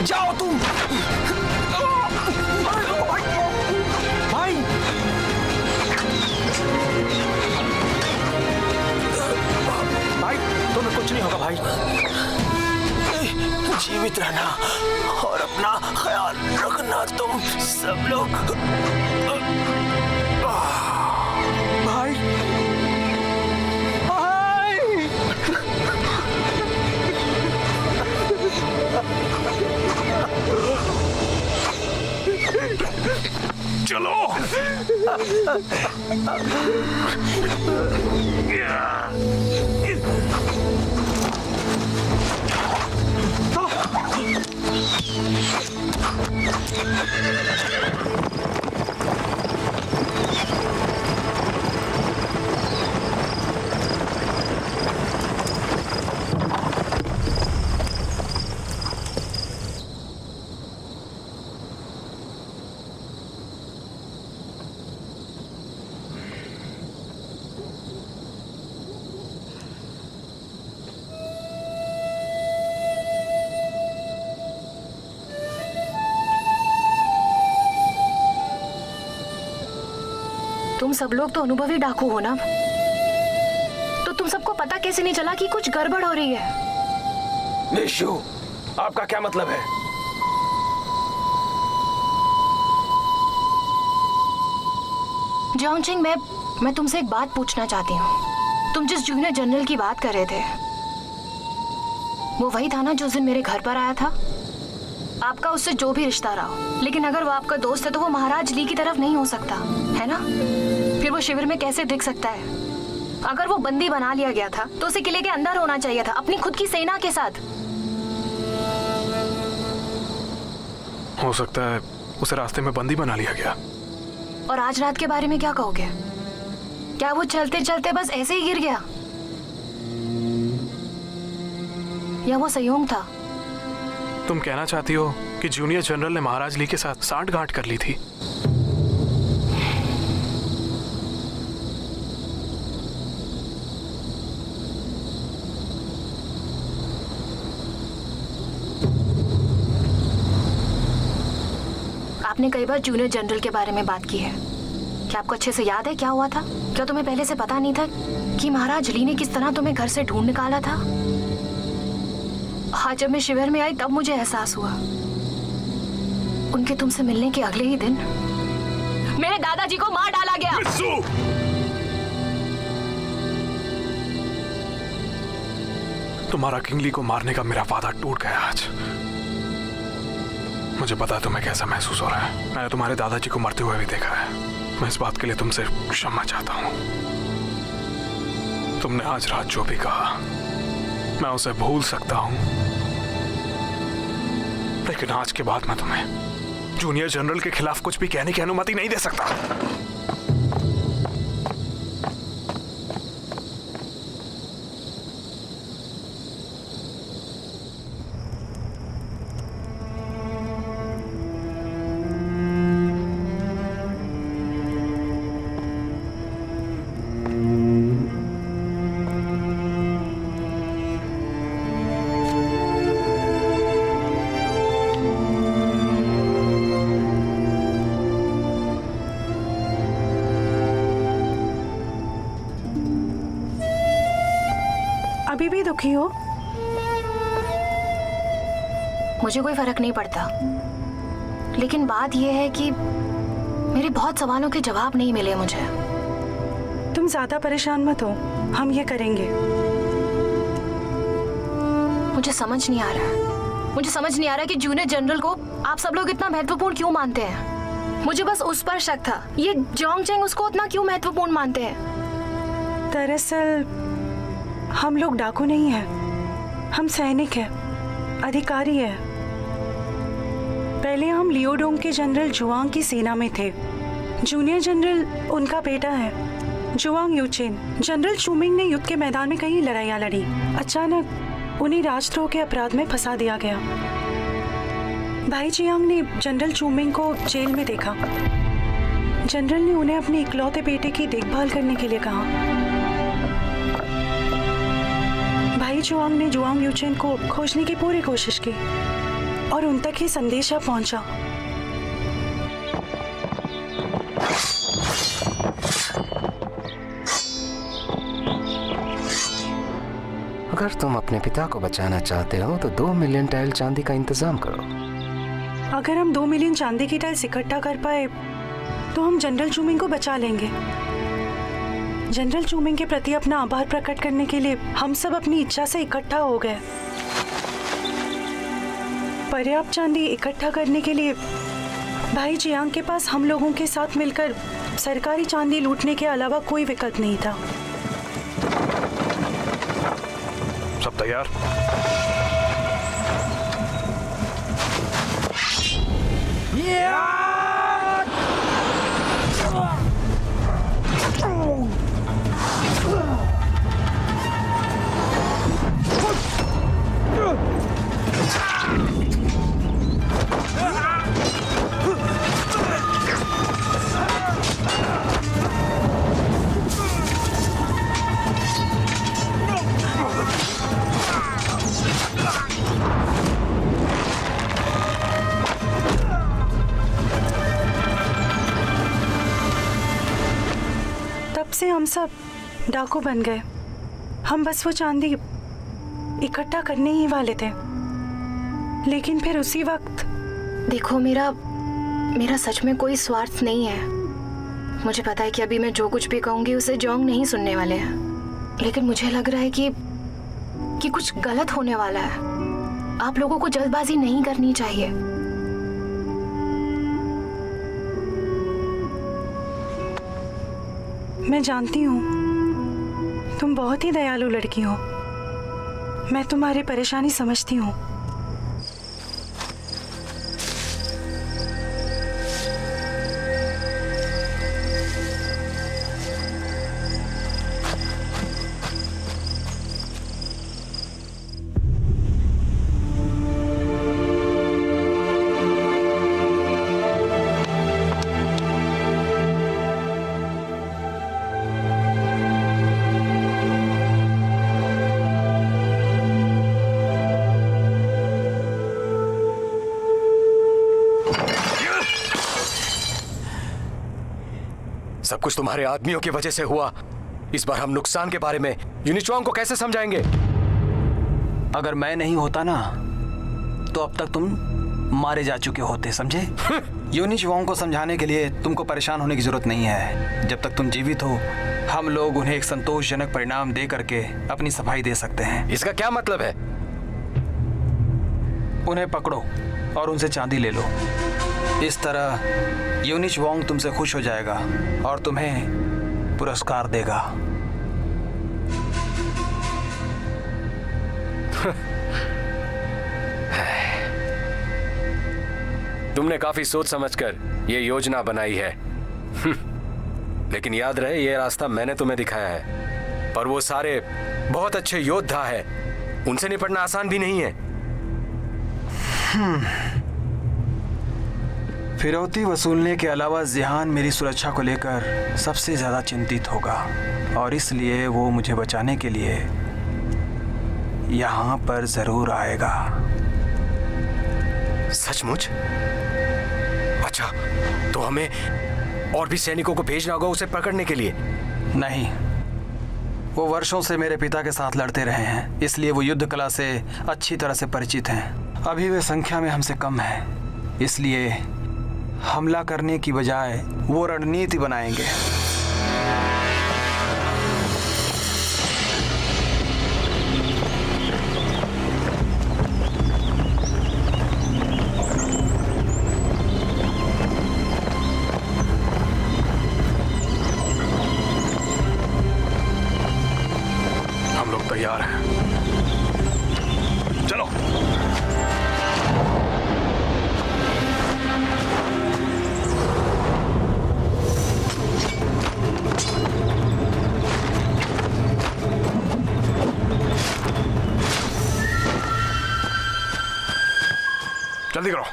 जाओ तुम। भाई, भाई, तुम्हें कुछ नहीं होगा भाई। जीवित रहना और अपना ख्याल रखना तुम सब लोग। भाई, चलो। तुम सब लोग तो अनुभवी डाकू हो ना, तो तुम सबको पता कैसे नहीं चला कि कुछ गड़बड़ हो रही है? निशु, आपका क्या मतलब है? जॉन्चिंग, मैं तुमसे एक बात पूछना चाहती हूँ। तुम जिस जूनियर जनरल की बात कर रहे थे, वो वही था ना जो उस दिन मेरे घर पर आया था? आपका उससे जो भी रिश्ता रहा हो, लेकिन अगर वो आपका दोस्त है तो वो महाराज ली की तरफ नहीं हो सकता, है ना? फिर वो शिविर में कैसे दिख सकता है? अगर वो बंदी बना लिया गया था तो उसे किले के अंदर होना चाहिए था, अपनी खुद की सेना के साथ। हो सकता है उसे रास्ते में बंदी बना लिया गया। और आज रात के बारे में क्या कहोगे? क्या वो चलते चलते बस ऐसे ही गिर गया, या वो संयोग था? तुम कहना चाहती हो कि जूनियर जनरल ने महाराज ली के साथ सांठगांठ कर ली थी? आपने कई बार जूनियर जनरल के बारे में बात की है। क्या आपको अच्छे से याद है क्या हुआ था? क्या तुम्हें पहले से पता नहीं था कि महाराज ली ने किस तरह तुम्हें घर से ढूंढ निकाला था? हाँ, जब मैं शिविर में आई तब मुझे एहसास हुआ। उनके तुमसे मिलने के अगले ही दिन मेरे दादाजी को मार डाला गया। तुम्हारा किंगली को मारने का मेरा वादा टूट गया आज। मुझे पता है तुम्हें कैसा महसूस हो रहा है। मैंने तुम्हारे दादाजी को मरते हुए भी देखा है। मैं इस बात के लिए तुमसे क्षमा चाहता हूँ। तुमने आज रात जो भी कहा मैं उसे भूल सकता हूँ, लेकिन आज के बाद मैं तुम्हें जूनियर जनरल के खिलाफ कुछ भी कहने की अनुमति नहीं दे सकता। अभी भी दुखी हो? मुझे कोई फर्क नहीं पड़ता, लेकिन बात यह है कि मेरे बहुत सवालों के जवाब नहीं मिले मुझे। तुम ज्यादा परेशान मत हो, हम ये करेंगे। मुझे समझ नहीं आ रहा है। मुझे समझ नहीं आ रहा कि जूनियर जनरल को आप सब लोग इतना महत्वपूर्ण क्यों मानते हैं। मुझे बस उस पर शक था, ये जोंग चेंग उसको उतना क्यों महत्वपूर्ण मानते हैं। दरअसल हम लोग डाकू नहीं हैं, हम सैनिक हैं, अधिकारी हैं। पहले हम लियोडोंग के जनरल जुआंग की सेना में थे। जूनियर जनरल उनका बेटा है, जुआंग यूचेन। जनरल चूमिंग ने युद्ध के मैदान में कई लड़ाइयाँ लड़ी। अचानक उन्हें राजद्रोह के अपराध में फंसा दिया गया। भाई जियांग ने जनरल चूमिंग को जेल में देखा। जनरल ने उन्हें अपने इकलौते बेटे की देखभाल करने के लिए कहा। भाई जुआंग ने जुआंग यूचेन को खोजने की पूरी कोशिश की और उन तक ही संदेशा पहुंचा। अगर तुम अपने पिता को बचाना चाहते हो तो 2 मिलियन टाइल चांदी का इंतजाम करो। अगर हम 2 मिलियन चांदी की टाइल्स इकट्ठा कर पाए तो हम जनरल चूमिंग को बचा लेंगे। जनरल चूमिंग के प्रति अपना आभार प्रकट करने के लिए हम सब अपनी इच्छा से इकट्ठा हो गए। पर्याप्त चांदी इकट्ठा करने के लिए भाई जियांग के पास हम लोगों के साथ मिलकर सरकारी चांदी लूटने के अलावा कोई विकल्प नहीं था। सब तैयार? तब से हम सब डाकू बन गए। हम बस वो चांदी इकट्ठा करने ही वाले थे, लेकिन फिर उसी वक्त। देखो, मेरा सच में कोई स्वार्थ नहीं है। मुझे पता है कि अभी मैं जो कुछ भी कहूंगी उसे जोंग नहीं सुनने वाले हैं, लेकिन मुझे लग रहा है कि कुछ गलत होने वाला है। आप लोगों को जल्दबाजी नहीं करनी चाहिए। मैं जानती हूँ तुम बहुत ही दयालु लड़की हो। मैं तुम्हारी परेशानी समझती हूँ। सब कुछ तुम्हारे आदमियों की वजह से हुआ। इस बार हम नुकसान के बारे में यूनिचुआंग को कैसे समझाएंगे? अगर मैं नहीं होता ना तो अब तक तुम मारे जा चुके होते, समझे? यूनिचुआंग को समझाने के लिए तुमको परेशान होने की जरूरत नहीं है। जब तक तुम जीवित हो हम लोग उन्हें एक संतोषजनक परिणाम दे करके अपनी सफाई दे सकते हैं। इसका क्या मतलब है? उन्हें पकड़ो और उनसे चांदी ले लो। इस तरह यूनिचुआंग तुमसे खुश हो जाएगा और तुम्हें पुरस्कार देगा। तुमने काफी सोच समझकर ये योजना बनाई है। लेकिन याद रहे ये रास्ता मैंने तुम्हें दिखाया है, पर वो सारे बहुत अच्छे योद्धा हैं। उनसे निपटना आसान भी नहीं है। फिरौती वसूलने के अलावा जिहान मेरी सुरक्षा को लेकर सबसे ज्यादा चिंतित होगा और इसलिए वो मुझे बचाने के लिए यहाँ पर जरूर आएगा। सचमुच? अच्छा, तो हमें और भी सैनिकों को भेजना होगा उसे पकड़ने के लिए? नहीं, वो वर्षों से मेरे पिता के साथ लड़ते रहे हैं, इसलिए वो युद्ध कला से अच्छी तरह से परिचित हैं। अभी वे संख्या में हमसे कम हैं, इसलिए हमला करने की बजाय वो रणनीति बनाएंगे। हम लोग तैयार हैं, चलो। जल्दी करो।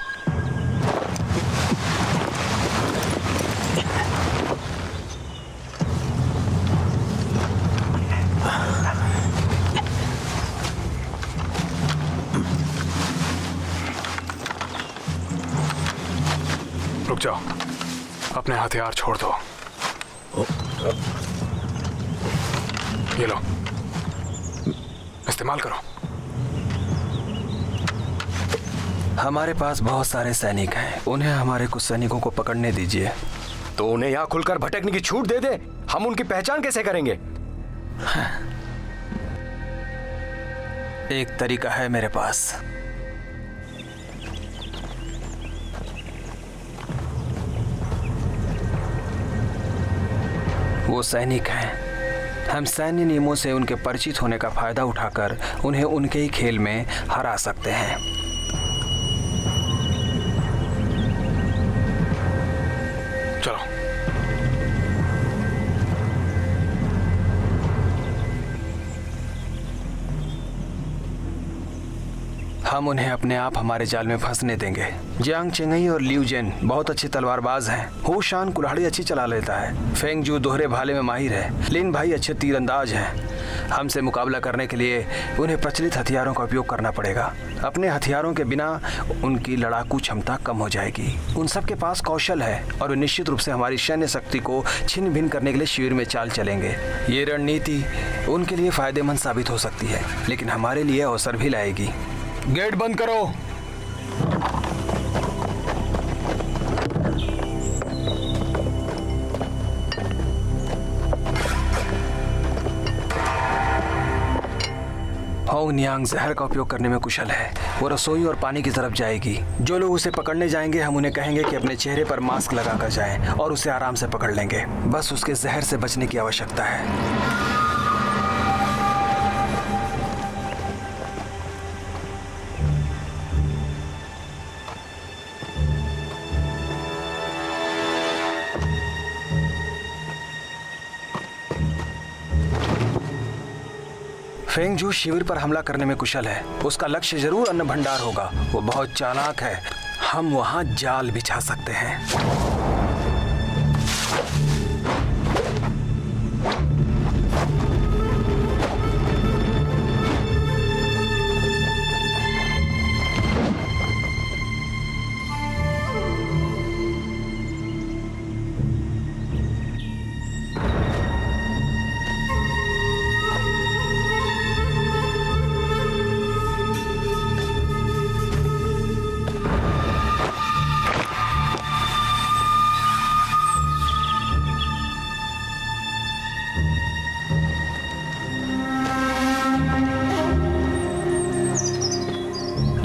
रुक जाओ, अपने हथियार छोड़ दो। ये लो, इस्तेमाल करो। हमारे पास बहुत सारे सैनिक हैं, उन्हें हमारे कुछ सैनिकों को पकड़ने दीजिए। तो उन्हें यहाँ खुलकर भटकने की छूट दे दे। हम उनकी पहचान कैसे करेंगे? एक तरीका है मेरे पास। वो सैनिक हैं। हम सैन्य नियमों से उनके परिचित होने का फायदा उठाकर उन्हें उनके ही खेल में हरा सकते हैं। चलो। हम उन्हें अपने आप हमारे जाल में फंसने देंगे। जियांग चेंगई और लिू जेन बहुत अच्छे तलवारबाज हैं। हो शान कुल्हाड़ी अच्छी चला लेता है। फेंग जू दोहरे भाले में माहिर है। लिन भाई अच्छे तीरंदाज हैं। हमसे मुकाबला करने के लिए उन्हें प्रचलित हथियारों का उपयोग करना पड़ेगा। अपने हथियारों के बिना उनकी लड़ाकू क्षमता कम हो जाएगी। उन सब के पास कौशल है और वे निश्चित रूप से हमारी सैन्य शक्ति को छिन्न भिन्न करने के लिए शिविर में चाल चलेंगे। ये रणनीति उनके लिए फायदेमंद साबित हो सकती है, लेकिन हमारे लिए अवसर भी लाएगी। गेट बंद करो। होंग नियांग जहर का उपयोग करने में कुशल है। वो रसोई और पानी की तरफ जाएगी। जो लोग उसे पकड़ने जाएंगे हम उन्हें कहेंगे कि अपने चेहरे पर मास्क लगाकर जाएं और उसे आराम से पकड़ लेंगे। बस उसके जहर से बचने की आवश्यकता है। फेंगजू शिविर पर हमला करने में कुशल है। उसका लक्ष्य जरूर अन्न भंडार होगा। वो बहुत चालाक है। हम वहां जाल बिछा सकते हैं।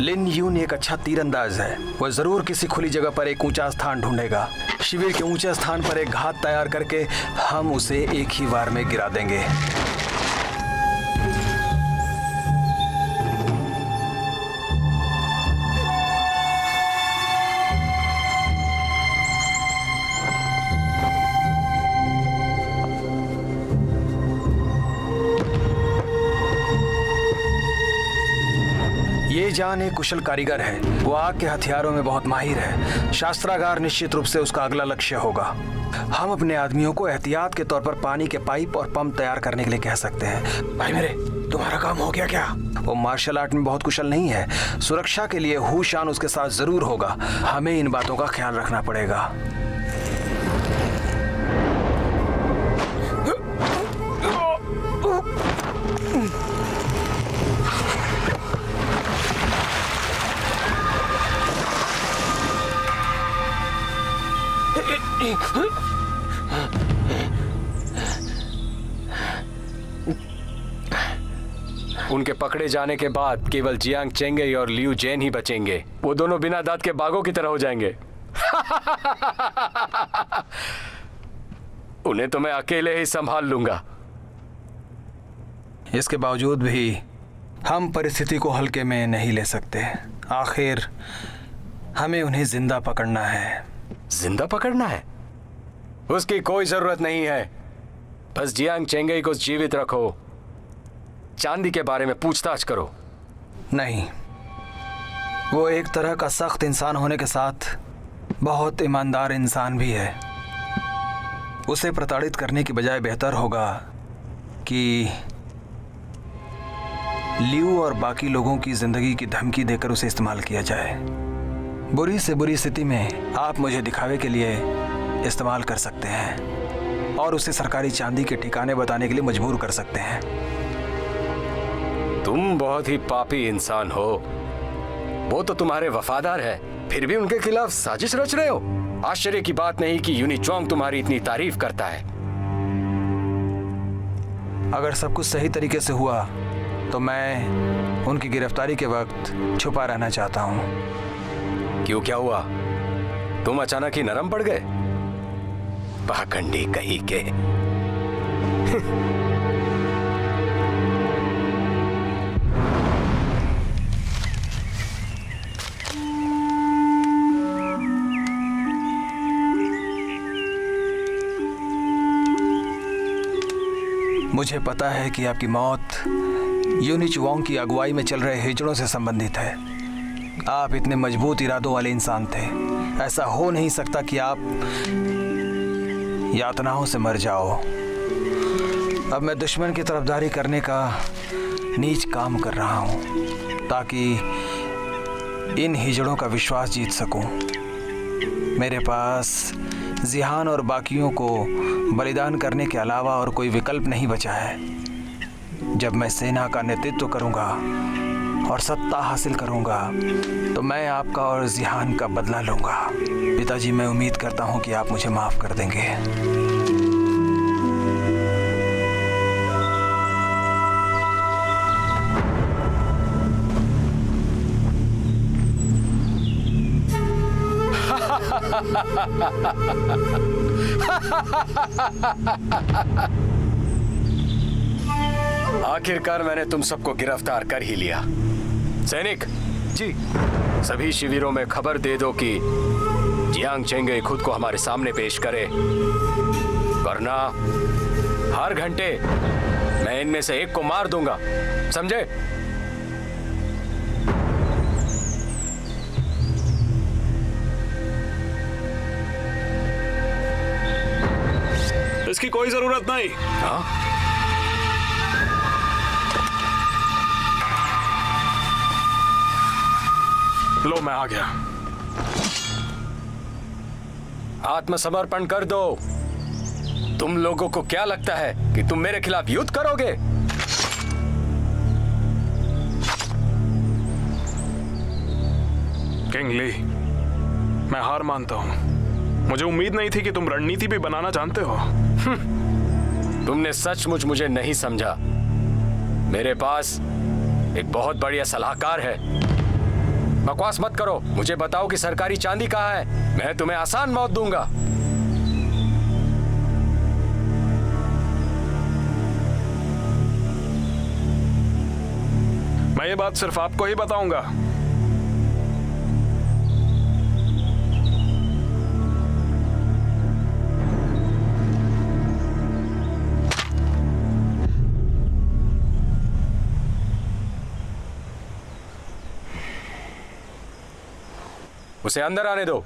लिन यून एक अच्छा तीरंदाज है। वह जरूर किसी खुली जगह पर एक ऊंचा स्थान ढूंढेगा। शिविर के ऊंचे स्थान पर एक घात तैयार करके हम उसे एक ही वार में गिरा देंगे। ये जान एक कुशल कारीगर है। वो आग के हथियारों में बहुत माहिर है। शास्त्रागार निश्चित रूप से उसका अगला लक्ष्य होगा। हम अपने आदमियों को एहतियात के तौर पर पानी के पाइप और पंप तैयार करने के लिए कह सकते हैं। भाई मेरे, तुम्हारा काम हो गया क्या? वो मार्शल आर्ट में बहुत कुशल नहीं है। सुरक्षा के लिए हूशान उसके साथ जरूर होगा। हमें इन बातों का ख्याल रखना पड़ेगा। उनके पकड़े जाने के बाद केवल जियांग चेंगे और लियू जैन ही बचेंगे। वो दोनों बिना दांत के बाघों की तरह हो जाएंगे। उन्हें तो मैं अकेले ही संभाल लूंगा। इसके बावजूद भी हम परिस्थिति को हल्के में नहीं ले सकते। आखिर हमें उन्हें जिंदा पकड़ना है। जिंदा पकड़ना है? उसकी कोई जरूरत नहीं है। बस जियांग चेंगे को जीवित रखो। चांदी के बारे में पूछताछ करो। नहीं, वो एक तरह का सख्त इंसान होने के साथ बहुत ईमानदार इंसान भी है। उसे प्रताड़ित करने की बजाय बेहतर होगा कि लियू और बाकी लोगों की जिंदगी की धमकी देकर उसे इस्तेमाल किया जाए। बुरी से बुरी स्थिति में आप मुझे दिखावे के लिए इस्तेमाल कर सकते हैं और उसे सरकारी चांदी के ठिकाने बताने के लिए मजबूर कर सकते हैं। तुम बहुत ही पापी इंसान हो। वो तो तुम्हारे वफादार है, फिर भी उनके खिलाफ साजिश रच रहे हो। आश्चर्य की बात नहीं कि यूनिचोंग तुम्हारी इतनी तारीफ करता है। अगर सब कुछ सही तरीके से हुआ तो मैं उनकी गिरफ्तारी के वक्त छुपा रहना चाहता हूं। क्यों, क्या हुआ? तुम अचानक ही नरम पड़ गए? पाखंडी कहीं के। मुझे पता है कि आपकी मौत यूनिचोंग की अगुवाई में चल रहे हिजड़ों से संबंधित है। आप इतने मजबूत इरादों वाले इंसान थे। ऐसा हो नहीं सकता कि आप यातनाओं से मर जाओ। अब मैं दुश्मन की तरफदारी करने का नीच काम कर रहा हूं ताकि इन हिजड़ों का विश्वास जीत सकूं। मेरे पास जिहान और बाकियों को बलिदान करने के अलावा और कोई विकल्प नहीं बचा है। जब मैं सेना का नेतृत्व करूंगा और सत्ता हासिल करूंगा तो मैं आपका और जिहान का बदला लूंगा। पिताजी, मैं उम्मीद करता हूं कि आप मुझे माफ कर देंगे। आखिरकार मैंने तुम सबको गिरफ्तार कर ही लिया। सैनिक जी, सभी शिविरों में खबर दे दो कि जियांग चेंगे खुद को हमारे सामने पेश करे, वरना हर घंटे मैं इनमें से एक को मार दूंगा, समझे? इसकी कोई जरूरत नहीं। हाँ? लो मैं आ गया। आत्मसमर्पण कर दो। तुम लोगों को क्या लगता है कि तुम मेरे खिलाफ युद्ध करोगे? किंग ली, मैं हार मानता हूं। मुझे उम्मीद नहीं थी कि तुम रणनीति भी बनाना जानते हो। तुमने सचमुच मुझे नहीं समझा। मेरे पास एक बहुत बढ़िया सलाहकार है। बकवास मत करो, मुझे बताओ कि सरकारी चांदी कहाँ है। मैं तुम्हें आसान मौत दूंगा। मैं ये बात सिर्फ आपको ही बताऊंगा। उसे अंदर आने दो।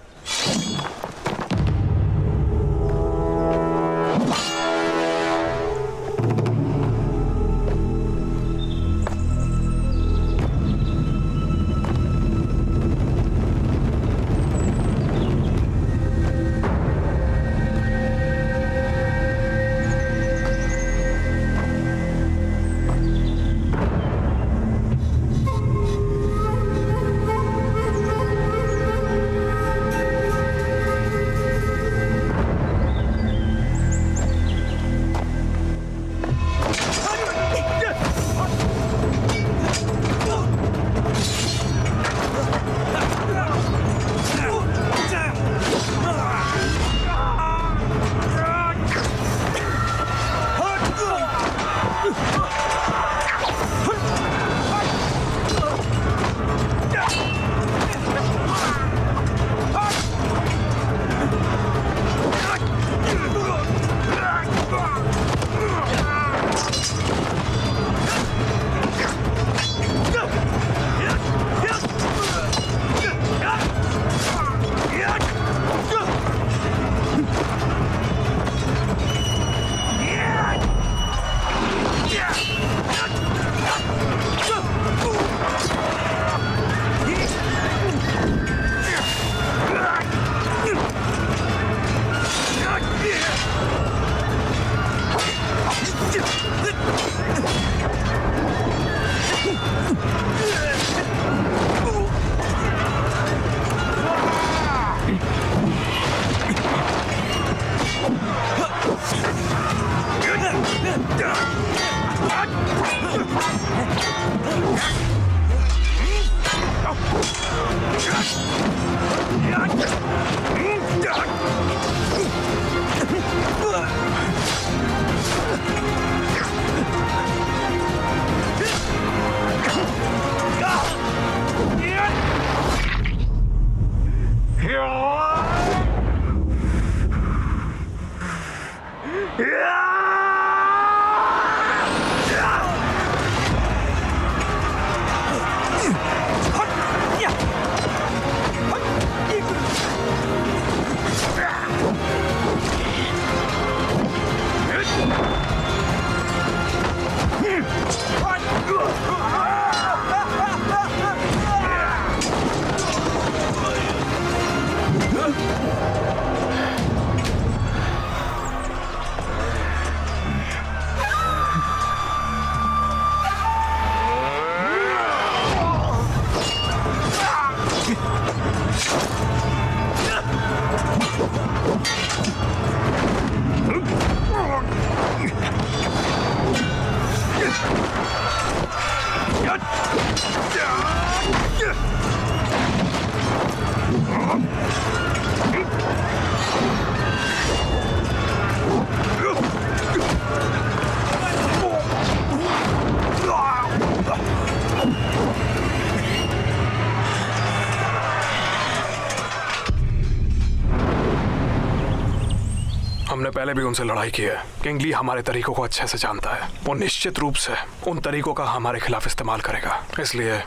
हमने पहले भी उनसे लड़ाई की है। किंग ली हमारे तरीकों को अच्छे से जानता है। वो निश्चित रूप से उन तरीकों का हमारे खिलाफ इस्तेमाल करेगा, इसलिए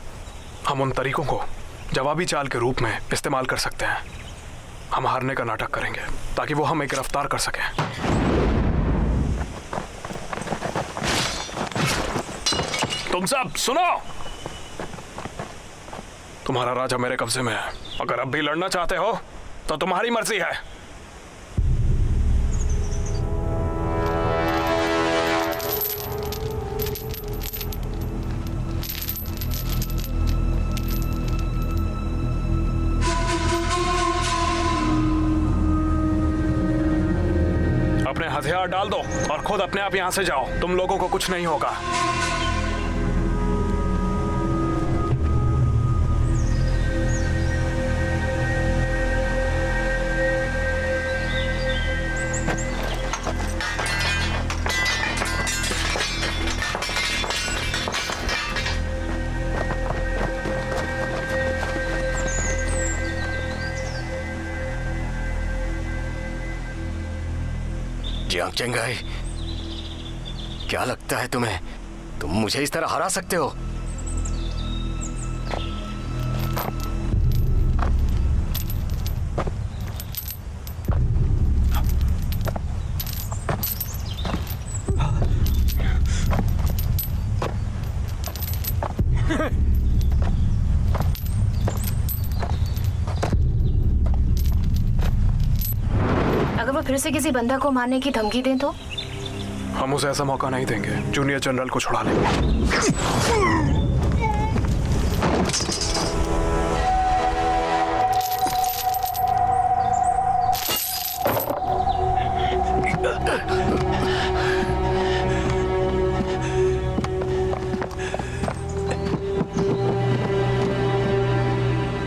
हम उन तरीकों को जवाबी चाल के रूप में इस्तेमाल कर सकते हैं। हम हारने का नाटक करेंगे ताकि वो हमें गिरफ्तार कर सकें। तुम सब सुनो, तुम्हारा राजा मेरे कब्जे में है। अगर अब भी लड़ना चाहते हो तो तुम्हारी मर्जी है। अपने हथियार डाल दो और खुद अपने आप यहां से जाओ। तुम लोगों को कुछ नहीं होगा। जियांग चेंगाई, क्या लगता है तुम्हें तुम मुझे इस तरह हरा सकते हो? अगर वो फिर से किसी बंदा को मारने की धमकी दें तो? हम उसे ऐसा मौका नहीं देंगे। जूनियर जनरल को छुड़ा लेंगे।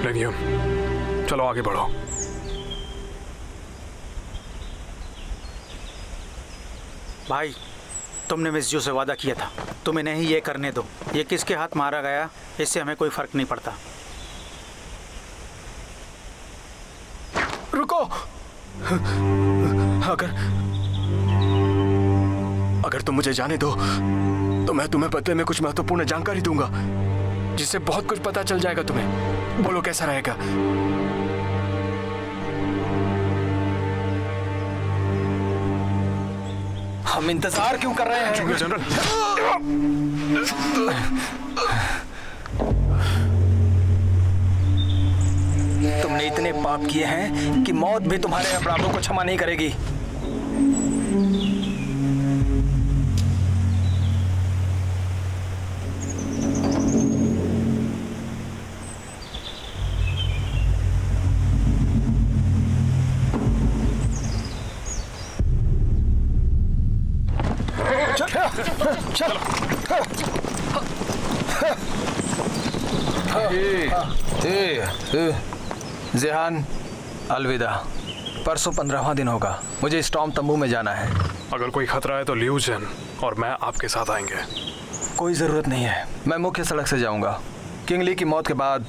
लेनियम, चलो आगे बढ़ो। भाई, तुमने मिस जू से वादा किया था, तुम इन्हें ही ये करने दो। ये किसके हाथ मारा गया इससे हमें कोई फर्क नहीं पड़ता। रुको। अगर तुम मुझे जाने दो तो मैं तुम्हें बदले में कुछ महत्वपूर्ण जानकारी दूंगा, जिससे बहुत कुछ पता चल जाएगा तुम्हें। बोलो कैसा रहेगा? हम इंतजार क्यों कर रहे हैं? जूनियर जनरल, तुमने इतने पाप किए हैं कि मौत भी तुम्हारे अपराधों को क्षमा नहीं करेगी। ज़ेहान, अलविदा। परसों 15वां दिन होगा। मुझे स्टॉर्म तंबू में जाना है। अगर कोई खतरा है तो लियू जेन और मैं आपके साथ आएंगे। कोई ज़रूरत नहीं है, मैं मुख्य सड़क से जाऊंगा। किंग ली की मौत के बाद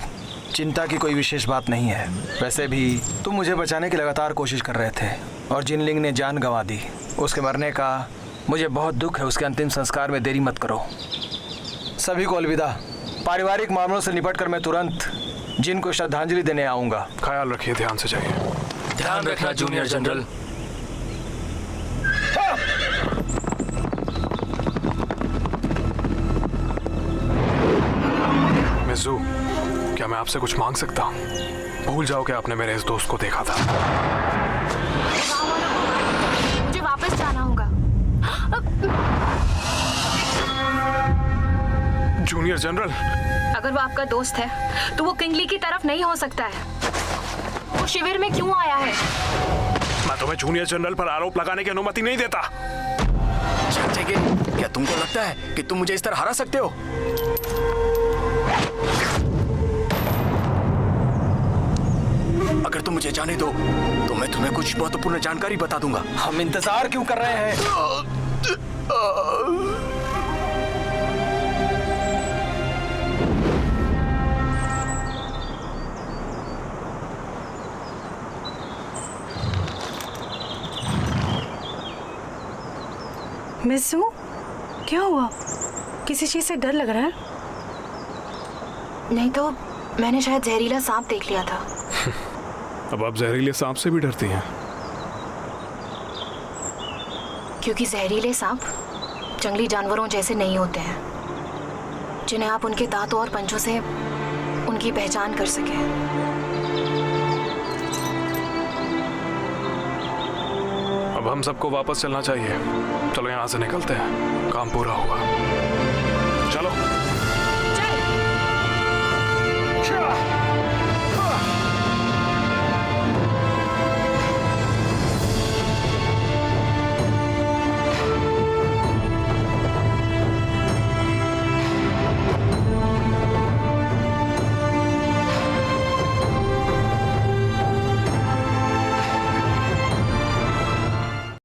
चिंता की कोई विशेष बात नहीं है। वैसे भी तुम मुझे बचाने की लगातार कोशिश कर रहे थे और जिनलिंग ने जान गंवा दी। उसके मरने का मुझे बहुत दुख है। उसके अंतिम संस्कार में देरी मत करो। सभी को अलविदा। पारिवारिक मामलों से निपट कर मैं तुरंत जिन को श्रद्धांजलि देने आऊंगा। ख्याल रखिए, ध्यान से जाइए। ध्यान रखना जूनियर जनरल। मिज़ू, क्या मैं आपसे कुछ मांग सकता हूँ? भूल जाओ कि आपने मेरे इस दोस्त को देखा था। मुझे वापस जाना होगा। जूनियर जनरल, अगर वो आपका दोस्त है तो वो किंगली की तरफ नहीं हो सकता है। वो शिविर में क्यों आया है? मैं तुम्हें जूनियर जनरल पर आरोप लगाने की अनुमति नहीं देता। क्या तुमको लगता है कि तुम मुझे इस तरह हरा सकते हो? अगर तुम मुझे जाने दो तो मैं तुम्हें कुछ महत्वपूर्ण जानकारी बता दूंगा। हम इंतजार क्यों कर रहे हैं? मिसू, क्या हुआ? किसी चीज से डर लग रहा है? नहीं तो मैंने शायद जहरीला सांप देख लिया था। अब आप जहरीले सांप से भी डरती हैं? क्योंकि जहरीले सांप जंगली जानवरों जैसे नहीं होते हैं, जिन्हें आप उनके दांतों और पंजों से उनकी पहचान कर सके। अब हम सबको वापस चलना चाहिए। चलो यहाँ से निकलते हैं, काम पूरा हुआ। चलो।